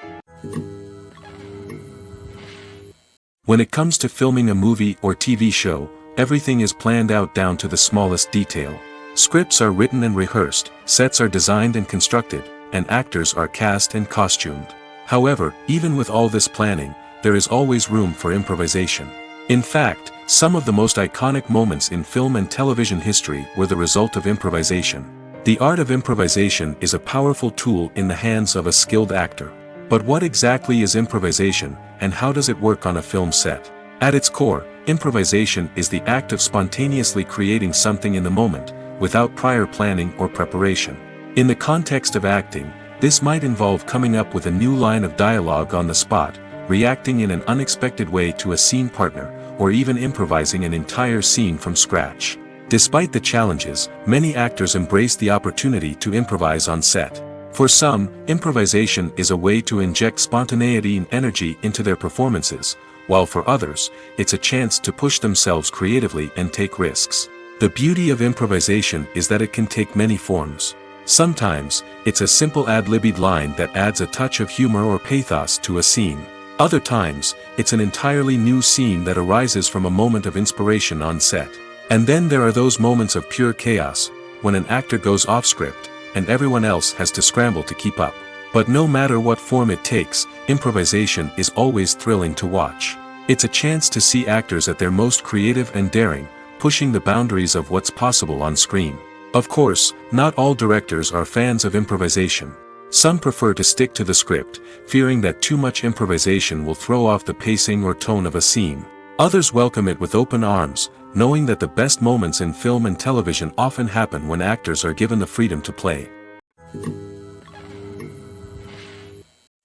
When it comes to filming a movie or TV show, everything is planned out down to the smallest detail. Scripts are written and rehearsed, sets are designed and constructed, and actors are cast and costumed. However, even with all this planning, there is always room for improvisation. In fact, some of the most iconic moments in film and television history were the result of improvisation. The art of improvisation is a powerful tool in the hands of a skilled actor. But what exactly is improvisation, and how does it work on a film set? At its core, improvisation is the act of spontaneously creating something in the moment, without prior planning or preparation. In the context of acting, this might involve coming up with a new line of dialogue on the spot, reacting in an unexpected way to a scene partner, or even improvising an entire scene from scratch. Despite the challenges, many actors embrace the opportunity to improvise on set. For some, improvisation is a way to inject spontaneity and energy into their performances, while for others, it's a chance to push themselves creatively and take risks. The beauty of improvisation is that it can take many forms. Sometimes, it's a simple ad-libbed line that adds a touch of humor or pathos to a scene. Other times, it's an entirely new scene that arises from a moment of inspiration on set. And then there are those moments of pure chaos, when an actor goes off script, and everyone else has to scramble to keep up. But no matter what form it takes, improvisation is always thrilling to watch. It's a chance to see actors at their most creative and daring, pushing the boundaries of what's possible on screen. Of course, not all directors are fans of improvisation. Some prefer to stick to the script, fearing that too much improvisation will throw off the pacing or tone of a scene. Others welcome it with open arms, knowing that the best moments in film and television often happen when actors are given the freedom to play.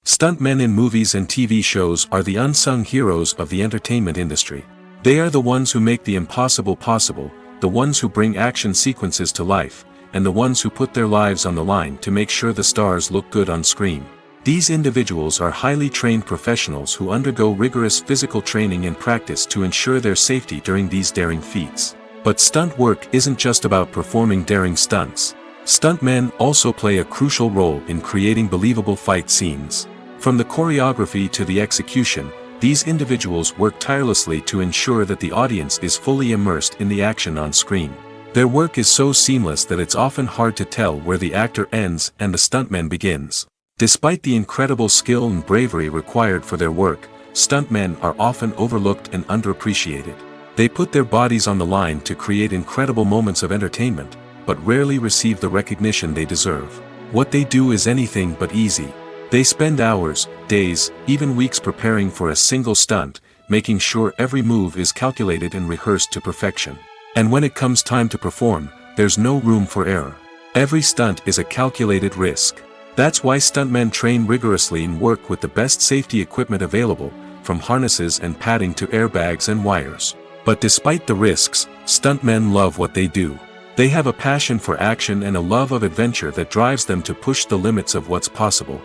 Stuntmen in movies and TV shows are the unsung heroes of the entertainment industry. They are the ones who make the impossible possible, the ones who bring action sequences to life, and the ones who put their lives on the line to make sure the stars look good on screen. These individuals are highly trained professionals who undergo rigorous physical training and practice to ensure their safety during these daring feats. But stunt work isn't just about performing daring stunts. Stuntmen also play a crucial role in creating believable fight scenes. From the choreography to the execution, these individuals work tirelessly to ensure that the audience is fully immersed in the action on screen. Their work is so seamless that it's often hard to tell where the actor ends and the stuntman begins. Despite the incredible skill and bravery required for their work, stuntmen are often overlooked and underappreciated. They put their bodies on the line to create incredible moments of entertainment, but rarely receive the recognition they deserve. What they do is anything but easy. They spend hours, days, even weeks preparing for a single stunt, making sure every move is calculated and rehearsed to perfection. And when it comes time to perform, there's no room for error. Every stunt is a calculated risk. That's why stuntmen train rigorously and work with the best safety equipment available, from harnesses and padding to airbags and wires. But despite the risks, stuntmen love what they do. They have a passion for action and a love of adventure that drives them to push the limits of what's possible.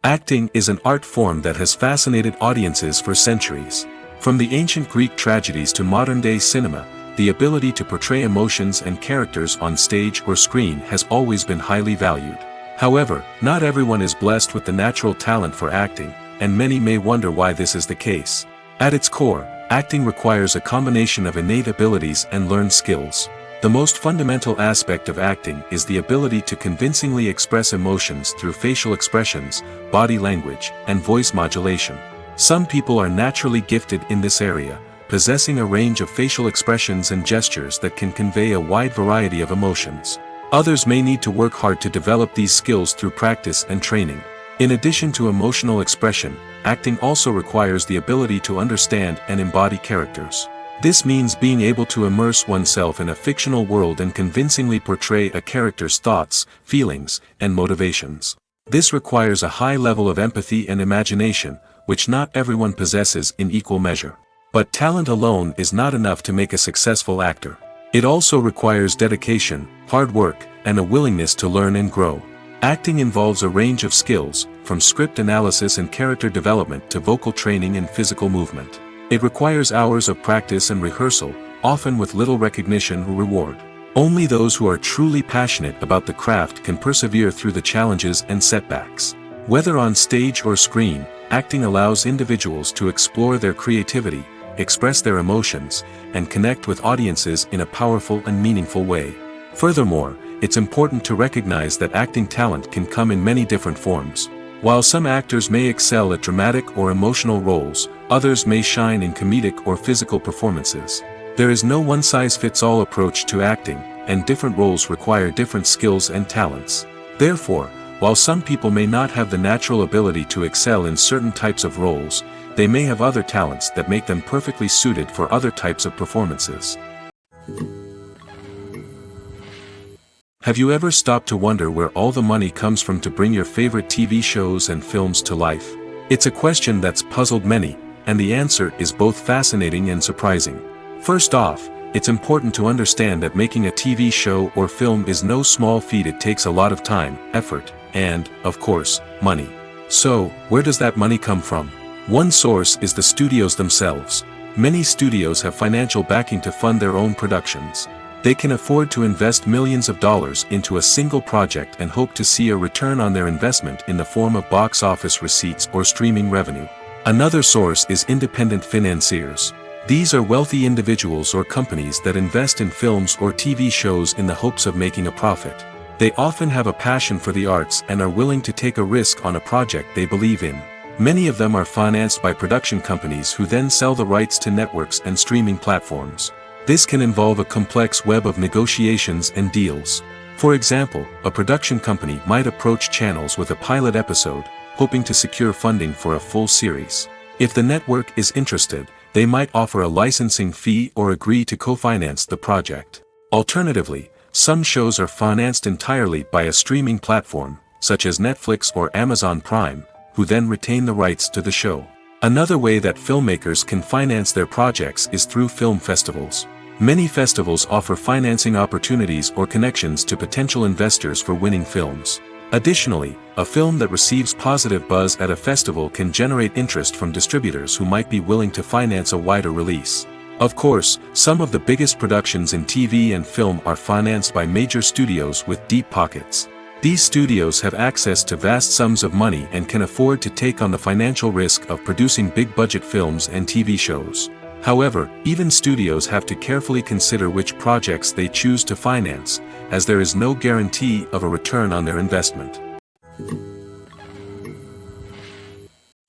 Acting is an art form that has fascinated audiences for centuries. From the ancient Greek tragedies to modern-day cinema, the ability to portray emotions and characters on stage or screen has always been highly valued. However, not everyone is blessed with the natural talent for acting, and many may wonder why this is the case. At its core, acting requires a combination of innate abilities and learned skills. The most fundamental aspect of acting is the ability to convincingly express emotions through facial expressions, body language, and voice modulation. Some people are naturally gifted in this area, possessing a range of facial expressions and gestures that can convey a wide variety of emotions. Others may need to work hard to develop these skills through practice and training. In addition to emotional expression, acting also requires the ability to understand and embody characters. This means being able to immerse oneself in a fictional world and convincingly portray a character's thoughts, feelings, and motivations. This requires a high level of empathy and imagination, which not everyone possesses in equal measure. But talent alone is not enough to make a successful actor. It also requires dedication, hard work, and a willingness to learn and grow. Acting involves a range of skills, from script analysis and character development to vocal training and physical movement. It requires hours of practice and rehearsal, often with little recognition or reward. Only those who are truly passionate about the craft can persevere through the challenges and setbacks. Whether on stage or screen, acting allows individuals to explore their creativity, express their emotions, and connect with audiences in a powerful and meaningful way. Furthermore, it's important to recognize that acting talent can come in many different forms. While some actors may excel at dramatic or emotional roles, others may shine in comedic or physical performances. There is no one-size-fits-all approach to acting, and different roles require different skills and talents. Therefore, while some people may not have the natural ability to excel in certain types of roles, they may have other talents that make them perfectly suited for other types of performances. Have you ever stopped to wonder where all the money comes from to bring your favorite TV shows and films to life? It's a question that's puzzled many, and the answer is both fascinating and surprising. First off, it's important to understand that making a TV show or film is no small feat. It takes a lot of time, effort, and, of course, money. So, where does that money come from? One source is the studios themselves. Many studios have financial backing to fund their own productions. They can afford to invest millions of dollars into a single project and hope to see a return on their investment in the form of box office receipts or streaming revenue. Another source is independent financiers. These are wealthy individuals or companies that invest in films or TV shows in the hopes of making a profit. They often have a passion for the arts and are willing to take a risk on a project they believe in. Many of them are financed by production companies who then sell the rights to networks and streaming platforms. This can involve a complex web of negotiations and deals. For example, a production company might approach channels with a pilot episode, hoping to secure funding for a full series. If the network is interested, they might offer a licensing fee or agree to co-finance the project. Alternatively, some shows are financed entirely by a streaming platform, such as Netflix or Amazon Prime, who then retain the rights to the show. Another way that filmmakers can finance their projects is through film festivals. Many festivals offer financing opportunities or connections to potential investors for winning films. Additionally, a film that receives positive buzz at a festival can generate interest from distributors who might be willing to finance a wider release. Of course, some of the biggest productions in TV and film are financed by major studios with deep pockets. These studios have access to vast sums of money and can afford to take on the financial risk of producing big-budget films and TV shows. However, even studios have to carefully consider which projects they choose to finance, as there is no guarantee of a return on their investment.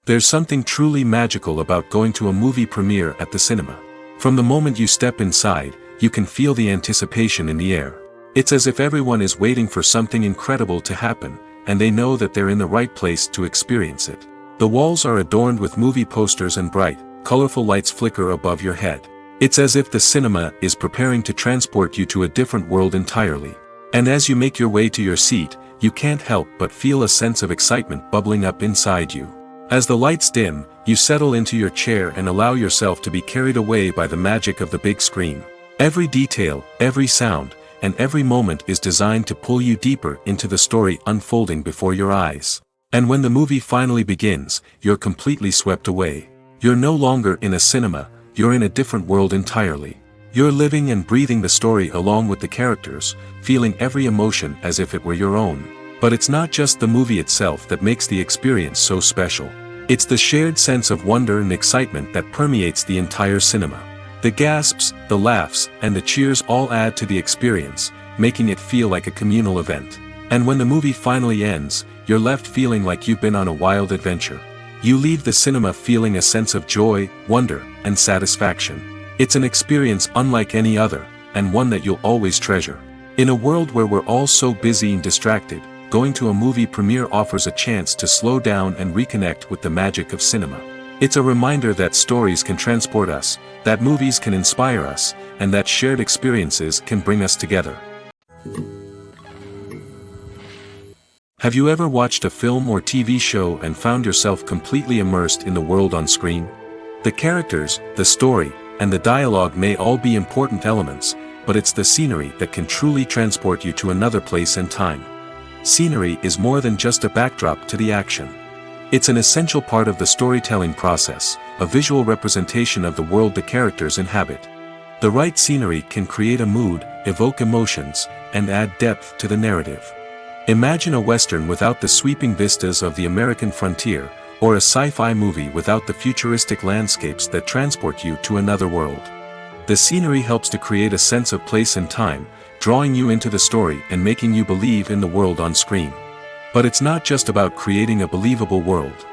There's something truly magical about going to a movie premiere at the cinema. From the moment you step inside, you can feel the anticipation in the air. It's as if everyone is waiting for something incredible to happen, and they know that they're in the right place to experience it. The walls are adorned with movie posters and bright, colorful lights flicker above your head. It's as if the cinema is preparing to transport you to a different world entirely. And as you make your way to your seat, you can't help but feel a sense of excitement bubbling up inside you. As the lights dim, you settle into your chair and allow yourself to be carried away by the magic of the big screen. Every detail, every sound, and every moment is designed to pull you deeper into the story unfolding before your eyes. And when the movie finally begins, you're completely swept away. You're no longer in a cinema, you're in a different world entirely. You're living and breathing the story along with the characters, feeling every emotion as if it were your own. But it's not just the movie itself that makes the experience so special. It's the shared sense of wonder and excitement that permeates the entire cinema. The gasps, the laughs, and the cheers all add to the experience, making it feel like a communal event. And when the movie finally ends, you're left feeling like you've been on a wild adventure. You leave the cinema feeling a sense of joy, wonder, and satisfaction. It's an experience unlike any other, and one that you'll always treasure. In a world where we're all so busy and distracted, going to a movie premiere offers a chance to slow down and reconnect with the magic of cinema. It's a reminder that stories can transport us, that movies can inspire us, and that shared experiences can bring us together. Have you ever watched a film or TV show and found yourself completely immersed in the world on screen? The characters, the story, and the dialogue may all be important elements, but it's the scenery that can truly transport you to another place and time. Scenery is more than just a backdrop to the action. It's an essential part of the storytelling process, a visual representation of the world the characters inhabit. The right scenery can create a mood, evoke emotions, and add depth to the narrative. Imagine a Western without the sweeping vistas of the American frontier, or a sci-fi movie without the futuristic landscapes that transport you to another world. The scenery helps to create a sense of place and time, drawing you into the story and making you believe in the world on screen. But it's not just about creating a believable world.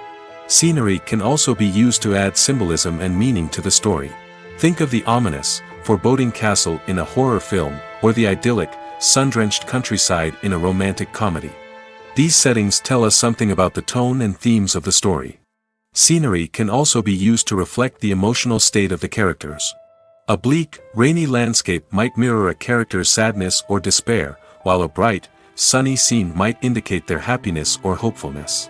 Scenery can also be used to add symbolism and meaning to the story. Think of the ominous, foreboding castle in a horror film, or the idyllic, sun-drenched countryside in a romantic comedy. These settings tell us something about the tone and themes of the story. Scenery can also be used to reflect the emotional state of the characters. A bleak, rainy landscape might mirror a character's sadness or despair, while a bright, sunny scene might indicate their happiness or hopefulness.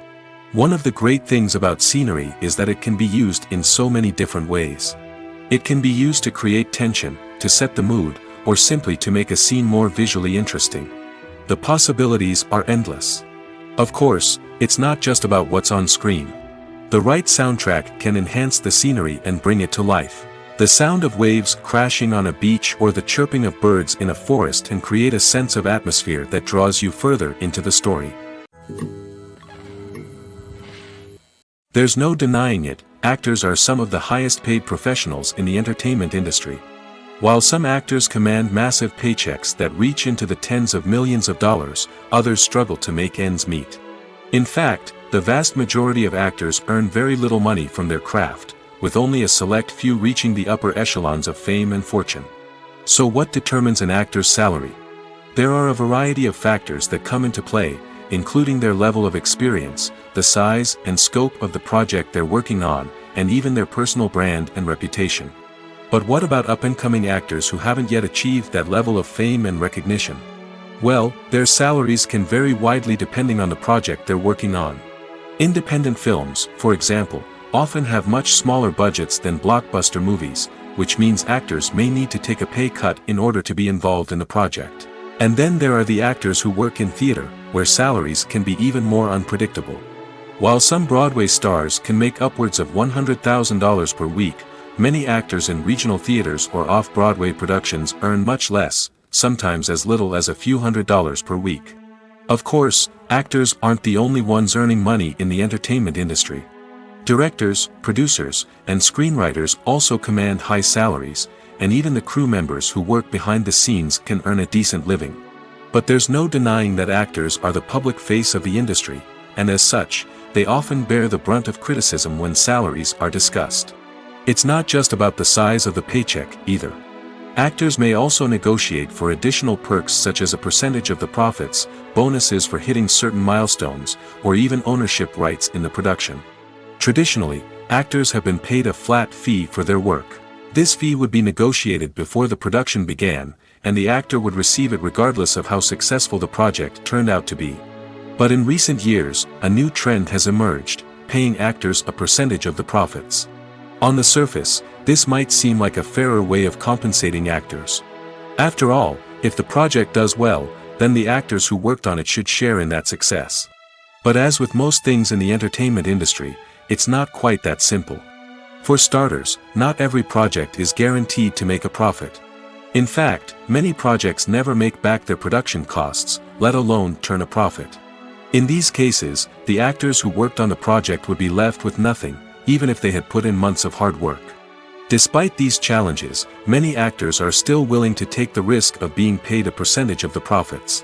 One of the great things about scenery is that it can be used in so many different ways. It can be used to create tension, to set the mood, or simply to make a scene more visually interesting. The possibilities are endless. Of course, it's not just about what's on screen. The right soundtrack can enhance the scenery and bring it to life. The sound of waves crashing on a beach or the chirping of birds in a forest can create a sense of atmosphere that draws you further into the story. There's no denying it, actors are some of the highest paid professionals in the entertainment industry. While some actors command massive paychecks that reach into the tens of millions of dollars, others struggle to make ends meet. In fact, the vast majority of actors earn very little money from their craft, with only a select few reaching the upper echelons of fame and fortune. So what determines an actor's salary? There are a variety of factors that come into play, including their level of experience, the size and scope of the project they're working on, and even their personal brand and reputation. But what about up-and-coming actors who haven't yet achieved that level of fame and recognition? Well, their salaries can vary widely depending on the project they're working on. Independent films, for example, often have much smaller budgets than blockbuster movies, which means actors may need to take a pay cut in order to be involved in the project. And then there are the actors who work in theater, where salaries can be even more unpredictable. While some Broadway stars can make upwards of $100,000 per week, many actors in regional theaters or off-Broadway productions earn much less, sometimes as little as a few $100s per week. Of course, actors aren't the only ones earning money in the entertainment industry. Directors, producers, and screenwriters also command high salaries, and even the crew members who work behind the scenes can earn a decent living. But there's no denying that actors are the public face of the industry, and as such, they often bear the brunt of criticism when salaries are discussed. It's not just about the size of the paycheck, either. Actors may also negotiate for additional perks such as a percentage of the profits, bonuses for hitting certain milestones, or even ownership rights in the production. Traditionally, actors have been paid a flat fee for their work. This fee would be negotiated before the production began, and the actor would receive it regardless of how successful the project turned out to be. But in recent years, a new trend has emerged, paying actors a percentage of the profits. On the surface, this might seem like a fairer way of compensating actors. After all, if the project does well, then the actors who worked on it should share in that success. But as with most things in the entertainment industry, it's not quite that simple. For starters, not every project is guaranteed to make a profit. In fact, many projects never make back their production costs, let alone turn a profit. In these cases, the actors who worked on the project would be left with nothing, even if they had put in months of hard work. Despite these challenges, many actors are still willing to take the risk of being paid a percentage of the profits.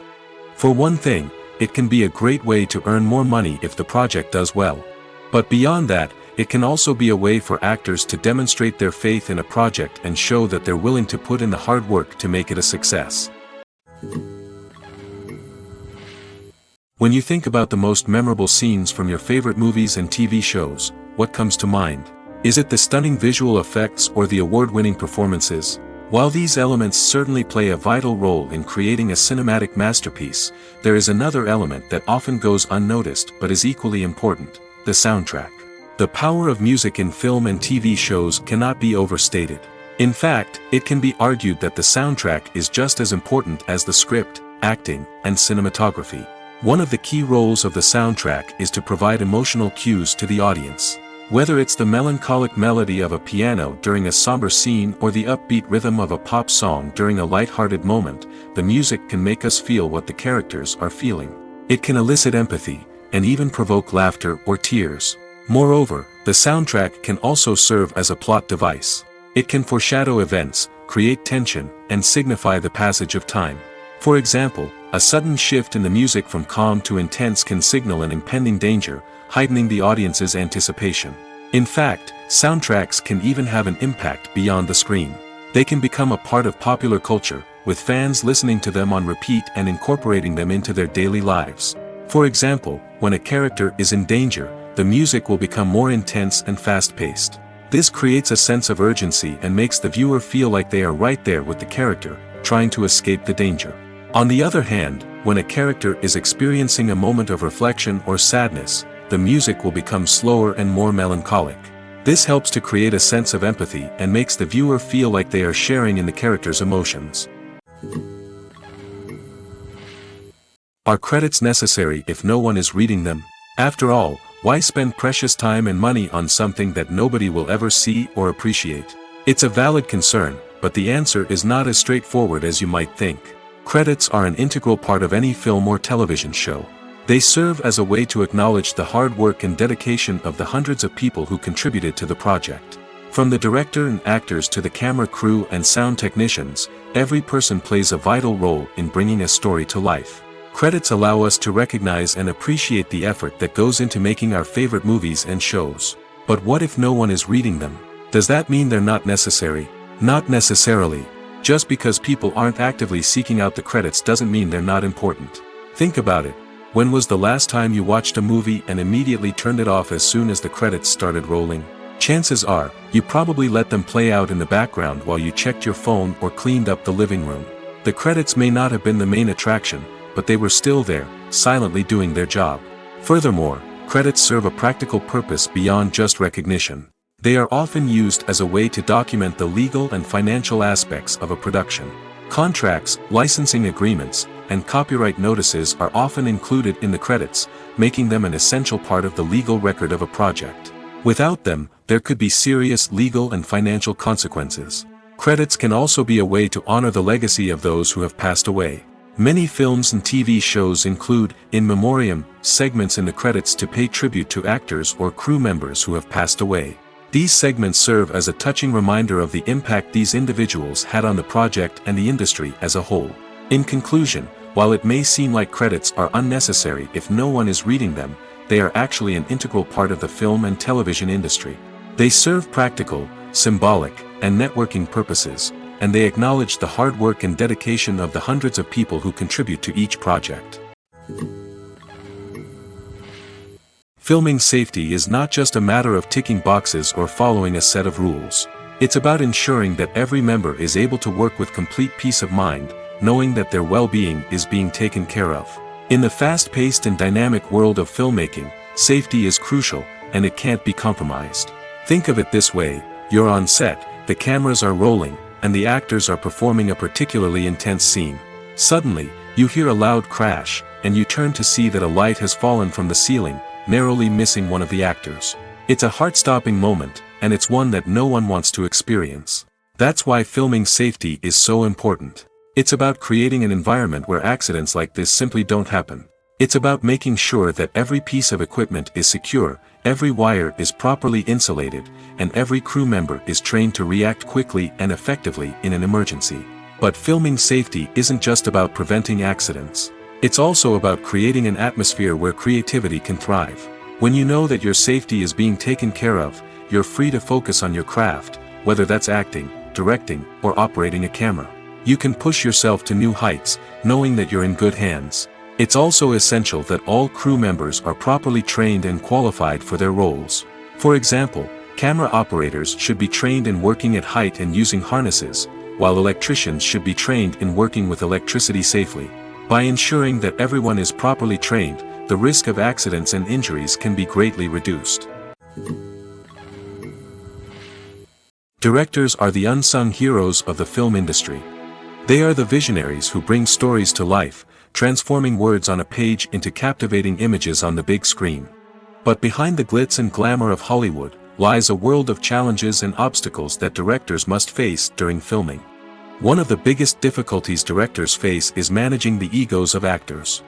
For one thing, it can be a great way to earn more money if the project does well. But beyond that, it can also be a way for actors to demonstrate their faith in a project and show that they're willing to put in the hard work to make it a success. When you think about the most memorable scenes from your favorite movies and TV shows, what comes to mind? Is it the stunning visual effects or the award-winning performances? While these elements certainly play a vital role in creating a cinematic masterpiece, there is another element that often goes unnoticed but is equally important: the soundtrack. The power of music in film and TV shows cannot be overstated. In fact, it can be argued that the soundtrack is just as important as the script, acting, and cinematography. One of the key roles of the soundtrack is to provide emotional cues to the audience. Whether it's the melancholic melody of a piano during a somber scene or the upbeat rhythm of a pop song during a light-hearted moment, the music can make us feel what the characters are feeling. It can elicit empathy, and even provoke laughter or tears. Moreover, the soundtrack can also serve as a plot device. It can foreshadow events, create tension, and signify the passage of time. For example, a sudden shift in the music from calm to intense can signal an impending danger, heightening the audience's anticipation. In fact, soundtracks can even have an impact beyond the screen. They can become a part of popular culture, with fans listening to them on repeat and incorporating them into their daily lives. For example, when a character is in danger, the music will become more intense and fast-paced. This creates a sense of urgency and makes the viewer feel like they are right there with the character, trying to escape the danger. On the other hand, when a character is experiencing a moment of reflection or sadness, the music will become slower and more melancholic. This helps to create a sense of empathy and makes the viewer feel like they are sharing in the character's emotions. Are credits necessary if no one is reading them? After all, why spend precious time and money on something that nobody will ever see or appreciate? It's a valid concern, but the answer is not as straightforward as you might think. Credits are an integral part of any film or television show. They serve as a way to acknowledge the hard work and dedication of the hundreds of people who contributed to the project. From the director and actors to the camera crew and sound technicians, every person plays a vital role in bringing a story to life. Credits allow us to recognize and appreciate the effort that goes into making our favorite movies and shows. But what if no one is reading them? Does that mean they're not necessary? Not necessarily. Just because people aren't actively seeking out the credits doesn't mean they're not important. Think about it. When was the last time you watched a movie and immediately turned it off as soon as the credits started rolling? Chances are, you probably let them play out in the background while you checked your phone or cleaned up the living room. The credits may not have been the main attraction, but they were still there, silently doing their job. Furthermore, credits serve a practical purpose beyond just recognition. They are often used as a way to document the legal and financial aspects of a production. Contracts, licensing agreements, and copyright notices are often included in the credits, making them an essential part of the legal record of a project. Without them, there could be serious legal and financial consequences. Credits can also be a way to honor the legacy of those who have passed away. Many films and TV shows include, in memoriam, segments in the credits to pay tribute to actors or crew members who have passed away. These segments serve as a touching reminder of the impact these individuals had on the project and the industry as a whole. In conclusion, while it may seem like credits are unnecessary if no one is reading them, they are actually an integral part of the film and television industry. They serve practical, symbolic, and networking purposes, and they acknowledge the hard work and dedication of the hundreds of people who contribute to each project. Filming safety is not just a matter of ticking boxes or following a set of rules. It's about ensuring that every member is able to work with complete peace of mind, knowing that their well-being is being taken care of. In the fast-paced and dynamic world of filmmaking, safety is crucial, and it can't be compromised. Think of it this way: you're on set, the cameras are rolling, and the actors are performing a particularly intense scene. Suddenly, you hear a loud crash, and you turn to see that a light has fallen from the ceiling, narrowly missing one of the actors. It's a heart-stopping moment, and it's one that no one wants to experience. That's why filming safety is so important. It's about creating an environment where accidents like this simply don't happen. It's about making sure that every piece of equipment is secure, every wire is properly insulated, and every crew member is trained to react quickly and effectively in an emergency. But filming safety isn't just about preventing accidents. It's also about creating an atmosphere where creativity can thrive. When you know that your safety is being taken care of, you're free to focus on your craft, whether that's acting, directing, or operating a camera. You can push yourself to new heights, knowing that you're in good hands. It's also essential that all crew members are properly trained and qualified for their roles. For example, camera operators should be trained in working at height and using harnesses, while electricians should be trained in working with electricity safely. By ensuring that everyone is properly trained, the risk of accidents and injuries can be greatly reduced. Directors are the unsung heroes of the film industry. They are the visionaries who bring stories to life, transforming words on a page into captivating images on the big screen. But behind the glitz and glamour of Hollywood, lies a world of challenges and obstacles that directors must face during filming. One of the biggest difficulties directors face is managing the egos of actors.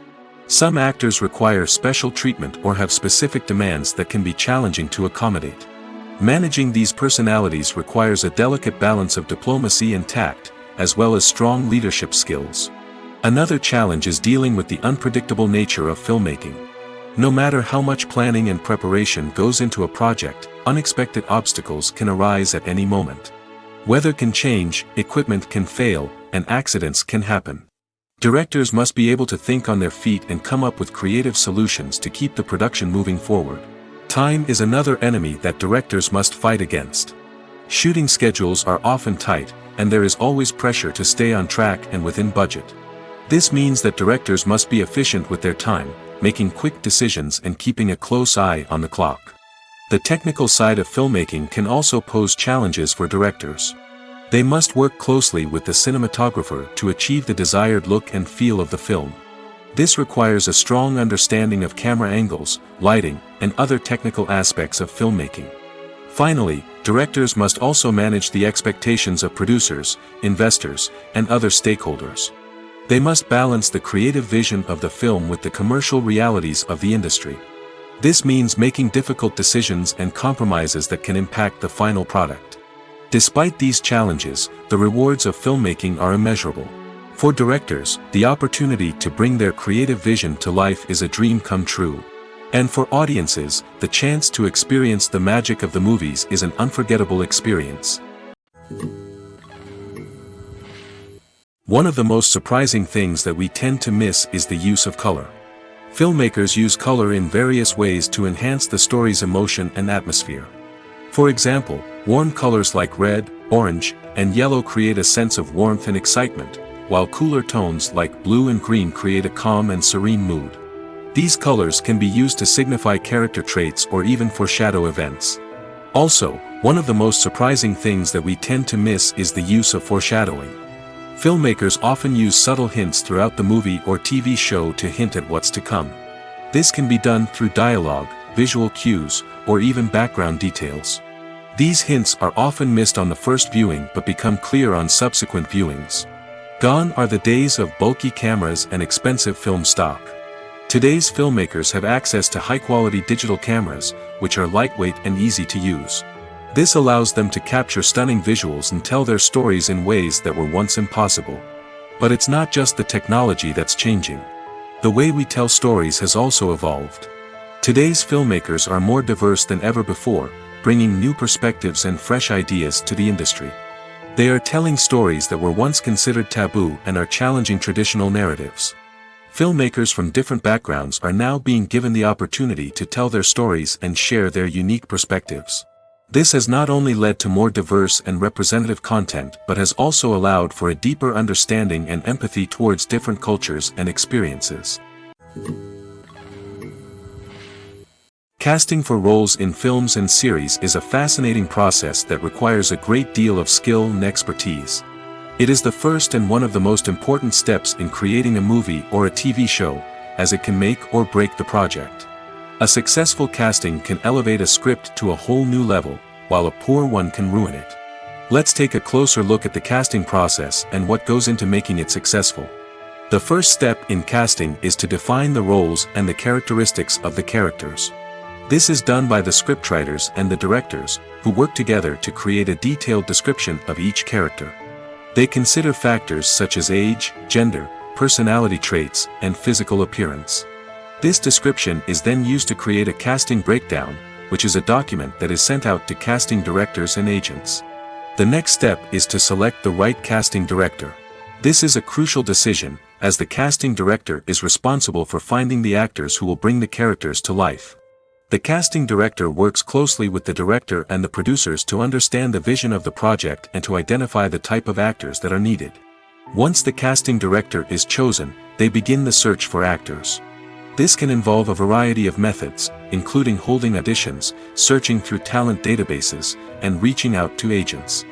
Some actors require special treatment or have specific demands that can be challenging to accommodate. Managing these personalities requires a delicate balance of diplomacy and tact, as well as strong leadership skills. Another challenge is dealing with the unpredictable nature of filmmaking. No matter how much planning and preparation goes into a project, unexpected obstacles can arise at any moment. Weather can change, equipment can fail, and accidents can happen. Directors must be able to think on their feet and come up with creative solutions to keep the production moving forward. Time is another enemy that directors must fight against. Shooting schedules are often tight, and there is always pressure to stay on track and within budget. This means that directors must be efficient with their time, making quick decisions and keeping a close eye on the clock. The technical side of filmmaking can also pose challenges for directors. They must work closely with the cinematographer to achieve the desired look and feel of the film. This requires a strong understanding of camera angles, lighting, and other technical aspects of filmmaking. Finally, directors must also manage the expectations of producers, investors, and other stakeholders. They must balance the creative vision of the film with the commercial realities of the industry. This means making difficult decisions and compromises that can impact the final product. Despite these challenges, the rewards of filmmaking are immeasurable. For directors, the opportunity to bring their creative vision to life is a dream come true. And for audiences, the chance to experience the magic of the movies is an unforgettable experience. One of the most surprising things that we tend to miss is the use of color. Filmmakers use color in various ways to enhance the story's emotion and atmosphere. For example, warm colors like red, orange, and yellow create a sense of warmth and excitement, while cooler tones like blue and green create a calm and serene mood. These colors can be used to signify character traits or even foreshadow events. Also, one of the most surprising things that we tend to miss is the use of foreshadowing. Filmmakers often use subtle hints throughout the movie or TV show to hint at what's to come. This can be done through dialogue, visual cues, or even background details. These hints are often missed on the first viewing but become clear on subsequent viewings. Gone are the days of bulky cameras and expensive film stock. Today's filmmakers have access to high-quality digital cameras, which are lightweight and easy to use. This allows them to capture stunning visuals and tell their stories in ways that were once impossible. But it's not just the technology that's changing. The way we tell stories has also evolved. Today's filmmakers are more diverse than ever before, bringing new perspectives and fresh ideas to the industry. They are telling stories that were once considered taboo and are challenging traditional narratives. Filmmakers from different backgrounds are now being given the opportunity to tell their stories and share their unique perspectives. This has not only led to more diverse and representative content but has also allowed for a deeper understanding and empathy towards different cultures and experiences. Casting for roles in films and series is a fascinating process that requires a great deal of skill and expertise. It is the first and one of the most important steps in creating a movie or a TV show, as it can make or break the project. A successful casting can elevate a script to a whole new level, while a poor one can ruin it. Let's take a closer look at the casting process and what goes into making it successful. The first step in casting is to define the roles and the characteristics of the characters. This is done by the scriptwriters and the directors, who work together to create a detailed description of each character. They consider factors such as age, gender, personality traits, and physical appearance. This description is then used to create a casting breakdown, which is a document that is sent out to casting directors and agents. The next step is to select the right casting director. This is a crucial decision, as the casting director is responsible for finding the actors who will bring the characters to life. The casting director works closely with the director and the producers to understand the vision of the project and to identify the type of actors that are needed. Once the casting director is chosen, they begin the search for actors. This can involve a variety of methods, including holding auditions, searching through talent databases, and reaching out to agents.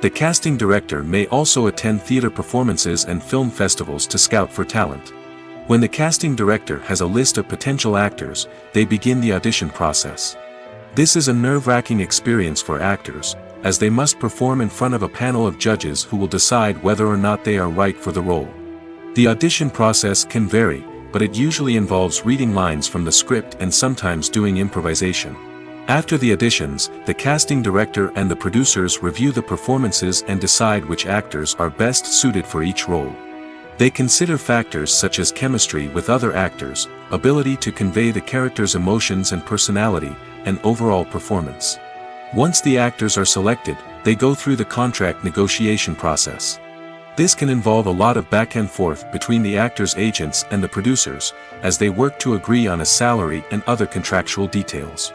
The casting director may also attend theater performances and film festivals to scout for talent. When the casting director has a list of potential actors, they begin the audition process. This is a nerve-wracking experience for actors, as they must perform in front of a panel of judges who will decide whether or not they are right for the role. The audition process can vary, but it usually involves reading lines from the script and sometimes doing improvisation. After the auditions, the casting director and the producers review the performances and decide which actors are best suited for each role. They consider factors such as chemistry with other actors, ability to convey the character's emotions and personality, and overall performance. Once the actors are selected, they go through the contract negotiation process. This can involve a lot of back and forth between the actors' agents and the producers, as they work to agree on a salary and other contractual details.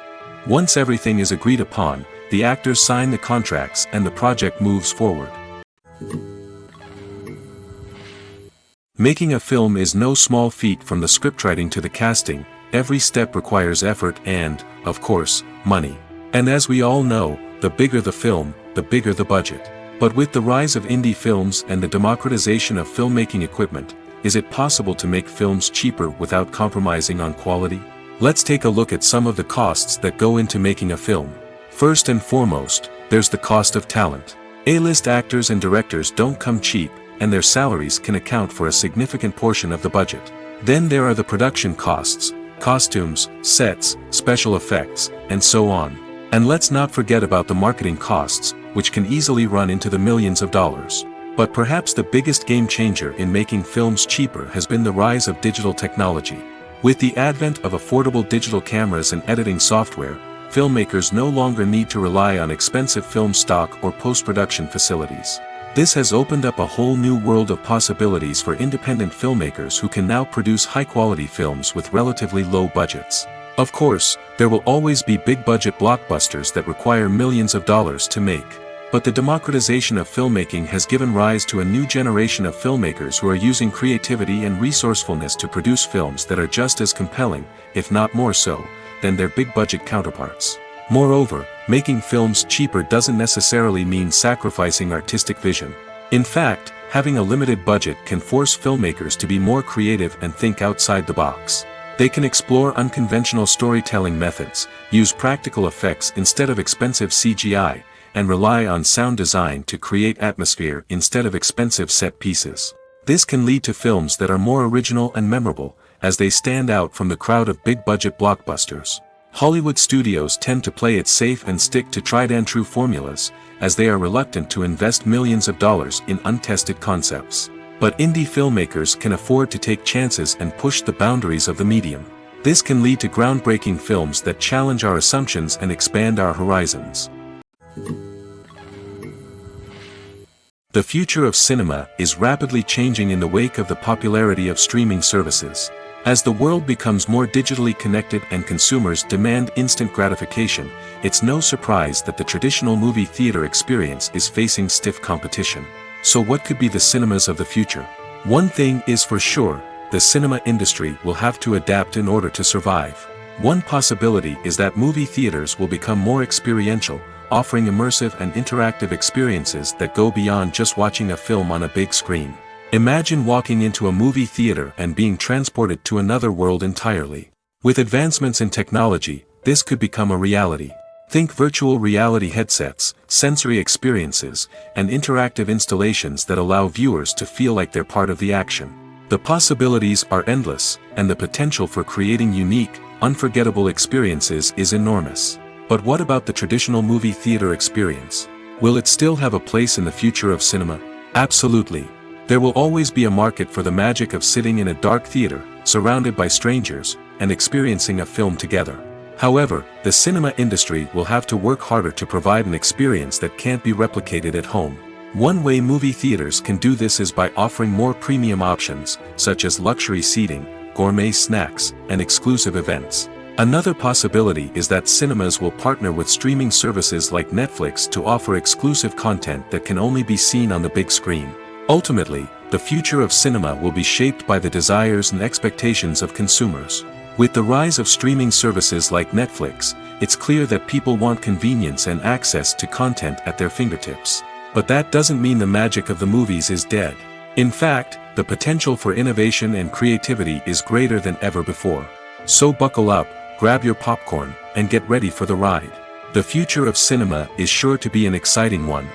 Once everything is agreed upon, the actors sign the contracts and the project moves forward. Making a film is no small feat. From the scriptwriting to the casting, every step requires effort and, of course, money. And as we all know, the bigger the film, the bigger the budget. But with the rise of indie films and the democratization of filmmaking equipment, is it possible to make films cheaper without compromising on quality? Let's take a look at some of the costs that go into making a film. First and foremost, there's the cost of talent. A-list actors and directors don't come cheap, and their salaries can account for a significant portion of the budget. Then there are the production costs, costumes, sets, special effects, and so on. And let's not forget about the marketing costs, which can easily run into the millions of dollars. But perhaps the biggest game changer in making films cheaper has been the rise of digital technology. With the advent of affordable digital cameras and editing software, filmmakers no longer need to rely on expensive film stock or post-production facilities. This has opened up a whole new world of possibilities for independent filmmakers who can now produce high-quality films with relatively low budgets. Of course, there will always be big-budget blockbusters that require millions of dollars to make. But the democratization of filmmaking has given rise to a new generation of filmmakers who are using creativity and resourcefulness to produce films that are just as compelling, if not more so, than their big-budget counterparts. Moreover, making films cheaper doesn't necessarily mean sacrificing artistic vision. In fact, having a limited budget can force filmmakers to be more creative and think outside the box. They can explore unconventional storytelling methods, use practical effects instead of expensive CGI, and rely on sound design to create atmosphere instead of expensive set pieces. This can lead to films that are more original and memorable, as they stand out from the crowd of big-budget blockbusters. Hollywood studios tend to play it safe and stick to tried-and-true formulas, as they are reluctant to invest millions of dollars in untested concepts. But indie filmmakers can afford to take chances and push the boundaries of the medium. This can lead to groundbreaking films that challenge our assumptions and expand our horizons. The future of cinema is rapidly changing in the wake of the popularity of streaming services. As the world becomes more digitally connected and consumers demand instant gratification, it's no surprise that the traditional movie theater experience is facing stiff competition. So what could be the cinemas of the future? One thing is for sure, the cinema industry will have to adapt in order to survive. One possibility is that movie theaters will become more experiential, offering immersive and interactive experiences that go beyond just watching a film on a big screen. Imagine walking into a movie theater and being transported to another world entirely. With advancements in technology, this could become a reality. Think virtual reality headsets, sensory experiences, and interactive installations that allow viewers to feel like they're part of the action. The possibilities are endless, and the potential for creating unique, unforgettable experiences is enormous. But what about the traditional movie theater experience? Will it still have a place in the future of cinema? Absolutely. There will always be a market for the magic of sitting in a dark theater, surrounded by strangers, and experiencing a film together. However, the cinema industry will have to work harder to provide an experience that can't be replicated at home. One way movie theaters can do this is by offering more premium options, such as luxury seating, gourmet snacks, and exclusive events. Another possibility is that cinemas will partner with streaming services like Netflix to offer exclusive content that can only be seen on the big screen. Ultimately, the future of cinema will be shaped by the desires and expectations of consumers. With the rise of streaming services like Netflix, it's clear that people want convenience and access to content at their fingertips. But that doesn't mean the magic of the movies is dead. In fact, the potential for innovation and creativity is greater than ever before. So buckle up, grab your popcorn, and get ready for the ride. The future of cinema is sure to be an exciting one.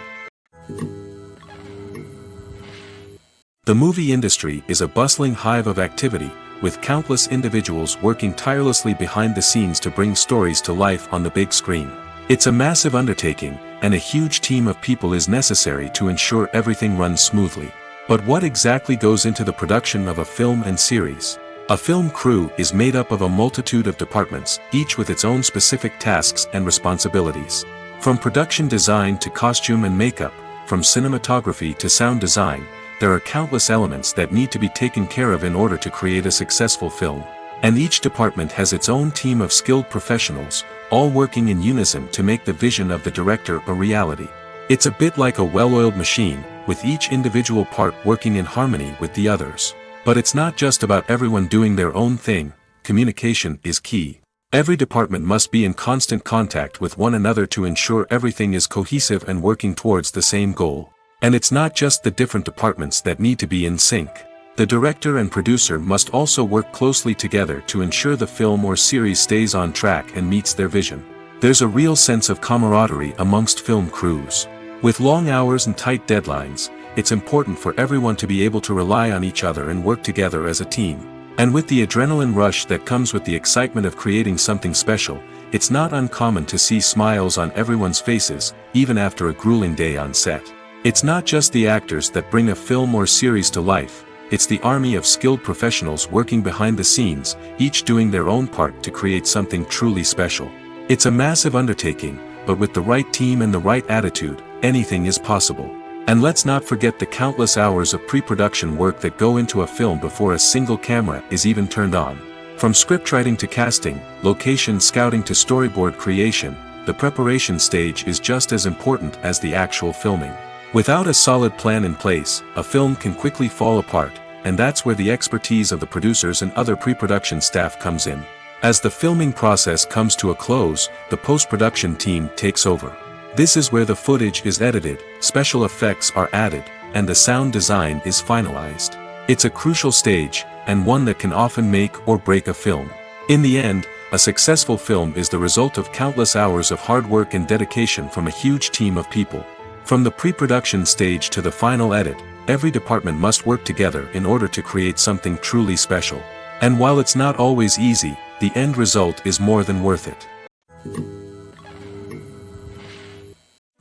The movie industry is a bustling hive of activity, with countless individuals working tirelessly behind the scenes to bring stories to life on the big screen. It's a massive undertaking, and a huge team of people is necessary to ensure everything runs smoothly. But what exactly goes into the production of a film and series? A film crew is made up of a multitude of departments, each with its own specific tasks and responsibilities. From production design to costume and makeup, from cinematography to sound design, there are countless elements that need to be taken care of in order to create a successful film. And each department has its own team of skilled professionals, all working in unison to make the vision of the director a reality. It's a bit like a well-oiled machine, with each individual part working in harmony with the others. But it's not just about everyone doing their own thing, communication is key. Every department must be in constant contact with one another to ensure everything is cohesive and working towards the same goal. And it's not just the different departments that need to be in sync. The director and producer must also work closely together to ensure the film or series stays on track and meets their vision. There's a real sense of camaraderie amongst film crews. With long hours and tight deadlines, it's important for everyone to be able to rely on each other and work together as a team. And with the adrenaline rush that comes with the excitement of creating something special, it's not uncommon to see smiles on everyone's faces, even after a grueling day on set. It's not just the actors that bring a film or series to life, it's the army of skilled professionals working behind the scenes, each doing their own part to create something truly special. It's a massive undertaking, but with the right team and the right attitude, anything is possible. And let's not forget the countless hours of pre-production work that go into a film before a single camera is even turned on. From scriptwriting to casting, location scouting to storyboard creation, the preparation stage is just as important as the actual filming. Without a solid plan in place, a film can quickly fall apart, and that's where the expertise of the producers and other pre-production staff comes in. As the filming process comes to a close, the post-production team takes over. This is where the footage is edited, special effects are added, and the sound design is finalized. It's a crucial stage, and one that can often make or break a film. In the end, a successful film is the result of countless hours of hard work and dedication from a huge team of people. From the pre-production stage to the final edit, every department must work together in order to create something truly special. And while it's not always easy, the end result is more than worth it.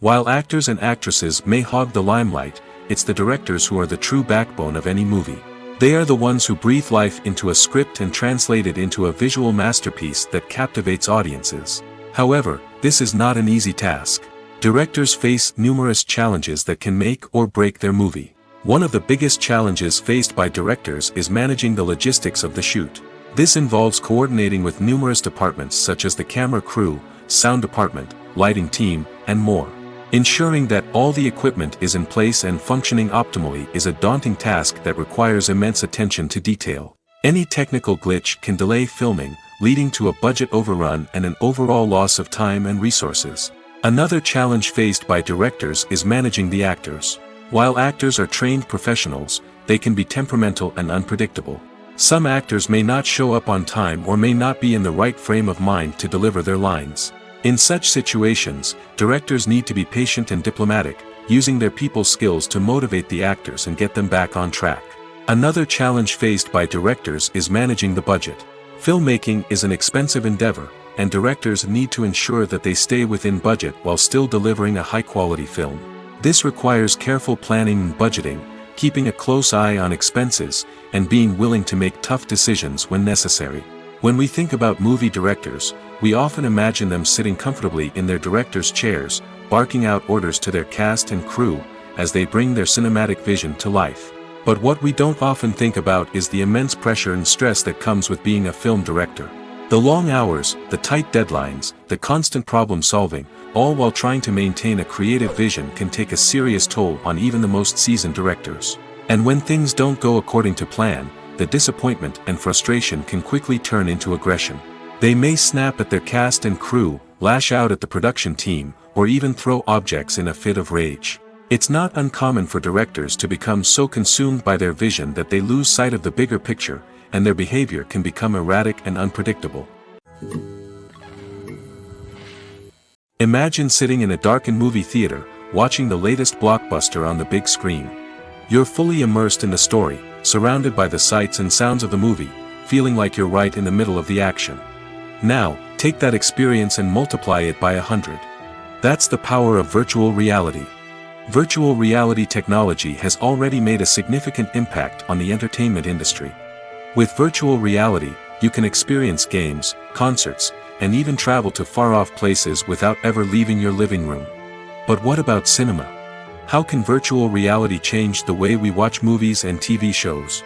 While actors and actresses may hog the limelight, it's the directors who are the true backbone of any movie. They are the ones who breathe life into a script and translate it into a visual masterpiece that captivates audiences. However, this is not an easy task. Directors face numerous challenges that can make or break their movie. One of the biggest challenges faced by directors is managing the logistics of the shoot. This involves coordinating with numerous departments such as the camera crew, sound department, lighting team, and more. Ensuring that all the equipment is in place and functioning optimally is a daunting task that requires immense attention to detail. Any technical glitch can delay filming, leading to a budget overrun and an overall loss of time and resources. Another challenge faced by directors is managing the actors. While actors are trained professionals, they can be temperamental and unpredictable. Some actors may not show up on time or may not be in the right frame of mind to deliver their lines. In such situations, directors need to be patient and diplomatic, using their people skills to motivate the actors and get them back on track. Another challenge faced by directors is managing the budget. Filmmaking is an expensive endeavor, and directors need to ensure that they stay within budget while still delivering a high-quality film. This requires careful planning and budgeting, keeping a close eye on expenses, and being willing to make tough decisions when necessary. When we think about movie directors, we often imagine them sitting comfortably in their director's chairs, barking out orders to their cast and crew, as they bring their cinematic vision to life. But what we don't often think about is the immense pressure and stress that comes with being a film director. The long hours, the tight deadlines, the constant problem solving, all while trying to maintain a creative vision can take a serious toll on even the most seasoned directors. And when things don't go according to plan, the disappointment and frustration can quickly turn into aggression. They may snap at their cast and crew, lash out at the production team, or even throw objects in a fit of rage. It's not uncommon for directors to become so consumed by their vision that they lose sight of the bigger picture, and their behavior can become erratic and unpredictable. Imagine sitting in a darkened movie theater, watching the latest blockbuster on the big screen. You're fully immersed in the story, surrounded by the sights and sounds of the movie, feeling like you're right in the middle of the action. Now, take that experience and multiply it by 100. That's the power of virtual reality. Virtual reality technology has already made a significant impact on the entertainment industry. With virtual reality, you can experience games, concerts, and even travel to far-off places without ever leaving your living room. But what about cinema? How can virtual reality change the way we watch movies and TV shows?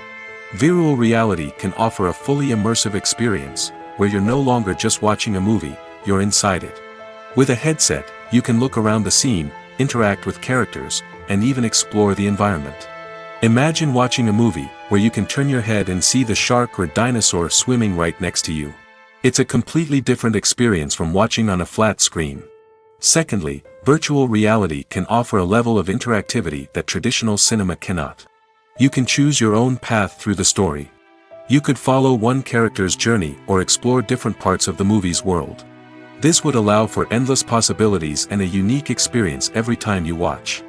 Virtual reality can offer a fully immersive experience, where you're no longer just watching a movie, you're inside it. With a headset, you can look around the scene, interact with characters, and even explore the environment. Imagine watching a movie where you can turn your head and see the shark or dinosaur swimming right next to you. It's a completely different experience from watching on a flat screen. Secondly, virtual reality can offer a level of interactivity that traditional cinema cannot. You can choose your own path through the story. You could follow one character's journey or explore different parts of the movie's world. This would allow for endless possibilities and a unique experience every time you watch.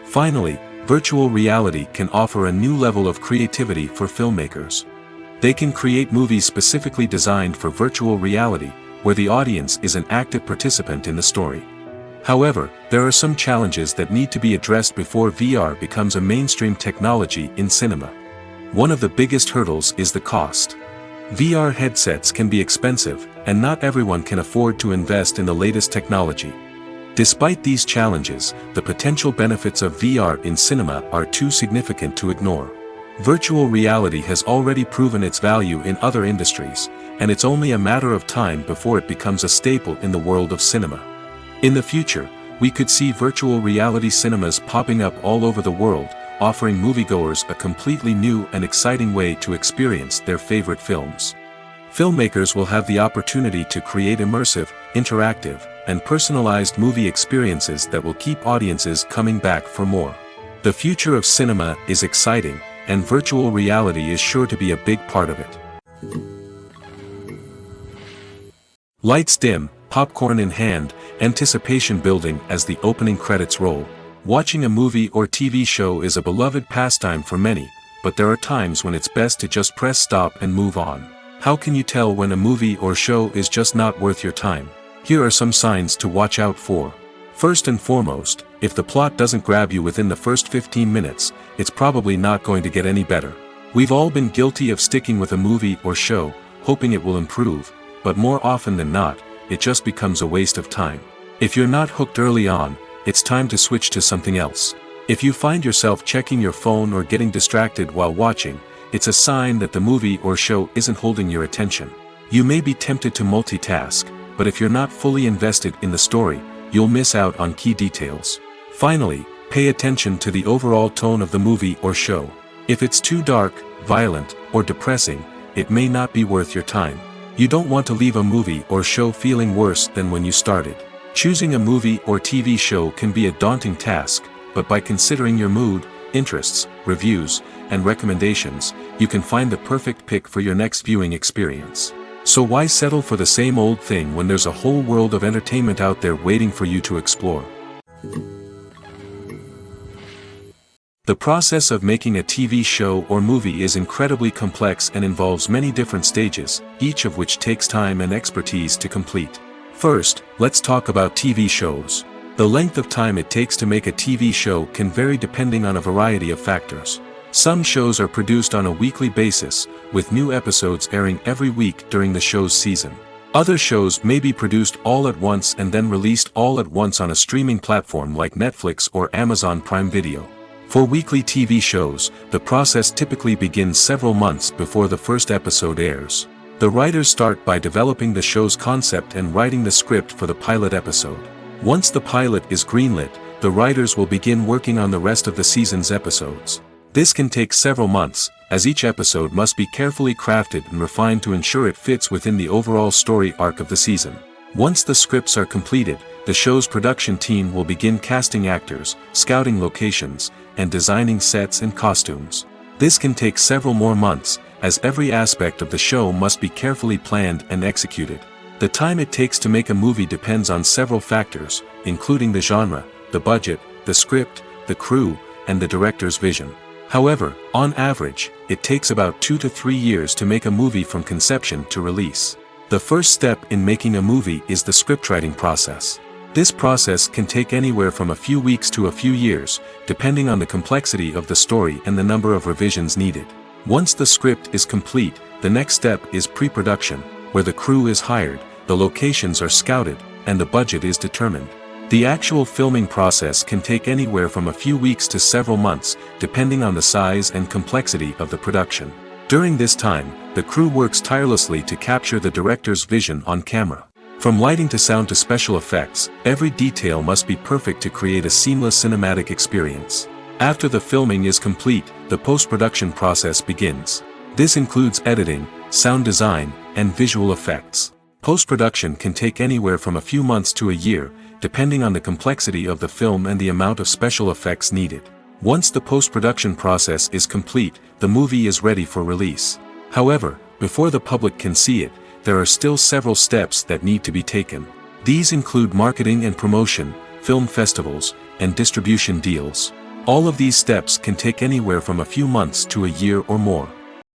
Finally, virtual reality can offer a new level of creativity for filmmakers. They can create movies specifically designed for virtual reality, where the audience is an active participant in the story. However, there are some challenges that need to be addressed before VR becomes a mainstream technology in cinema. One of the biggest hurdles is the cost. VR headsets can be expensive, and not everyone can afford to invest in the latest technology. Despite these challenges, the potential benefits of VR in cinema are too significant to ignore. Virtual reality has already proven its value in other industries, and it's only a matter of time before it becomes a staple in the world of cinema. In the future, we could see virtual reality cinemas popping up all over the world, offering moviegoers a completely new and exciting way to experience their favorite films. Filmmakers will have the opportunity to create immersive, interactive, and personalized movie experiences that will keep audiences coming back for more. The future of cinema is exciting, and virtual reality is sure to be a big part of it. Lights dim, popcorn in hand, anticipation building as the opening credits roll. Watching a movie or TV show is a beloved pastime for many, but there are times when it's best to just press stop and move on. How can you tell when a movie or show is just not worth your time? Here are some signs to watch out for. First and foremost, if the plot doesn't grab you within the first 15 minutes, it's probably not going to get any better. We've all been guilty of sticking with a movie or show, hoping it will improve, but more often than not, it just becomes a waste of time. If you're not hooked early on, it's time to switch to something else. If you find yourself checking your phone or getting distracted while watching, it's a sign that the movie or show isn't holding your attention. You may be tempted to multitask, but if you're not fully invested in the story, you'll miss out on key details. Finally, pay attention to the overall tone of the movie or show. If it's too dark, violent, or depressing, it may not be worth your time. You don't want to leave a movie or show feeling worse than when you started. Choosing a movie or TV show can be a daunting task, but by considering your mood, interests, reviews, and recommendations, you can find the perfect pick for your next viewing experience. So why settle for the same old thing when there's a whole world of entertainment out there waiting for you to explore? The process of making a TV show or movie is incredibly complex and involves many different stages, each of which takes time and expertise to complete. First, let's talk about TV shows. The length of time it takes to make a TV show can vary depending on a variety of factors. Some shows are produced on a weekly basis, with new episodes airing every week during the show's season. Other shows may be produced all at once and then released all at once on a streaming platform like Netflix or Amazon Prime Video. For weekly TV shows, the process typically begins several months before the first episode airs. The writers start by developing the show's concept and writing the script for the pilot episode. Once the pilot is greenlit, the writers will begin working on the rest of the season's episodes. This can take several months, as each episode must be carefully crafted and refined to ensure it fits within the overall story arc of the season. Once the scripts are completed, the show's production team will begin casting actors, scouting locations, and designing sets and costumes. This can take several more months, as every aspect of the show must be carefully planned and executed. The time it takes to make a movie depends on several factors, including the genre, the budget, the script, the crew, and the director's vision. However, on average, it takes about 2 to 3 years to make a movie from conception to release. The first step in making a movie is the scriptwriting process. This process can take anywhere from a few weeks to a few years, depending on the complexity of the story and the number of revisions needed. Once the script is complete, the next step is pre-production, where the crew is hired, the locations are scouted, and the budget is determined. The actual filming process can take anywhere from a few weeks to several months, depending on the size and complexity of the production. During this time, the crew works tirelessly to capture the director's vision on camera. From lighting to sound to special effects, every detail must be perfect to create a seamless cinematic experience. After the filming is complete, the post-production process begins. This includes editing, sound design, and visual effects. Post-production can take anywhere from a few months to a year, depending on the complexity of the film and the amount of special effects needed. Once the post-production process is complete, the movie is ready for release. However, before the public can see it, there are still several steps that need to be taken. These include marketing and promotion, film festivals, and distribution deals. All of these steps can take anywhere from a few months to a year or more.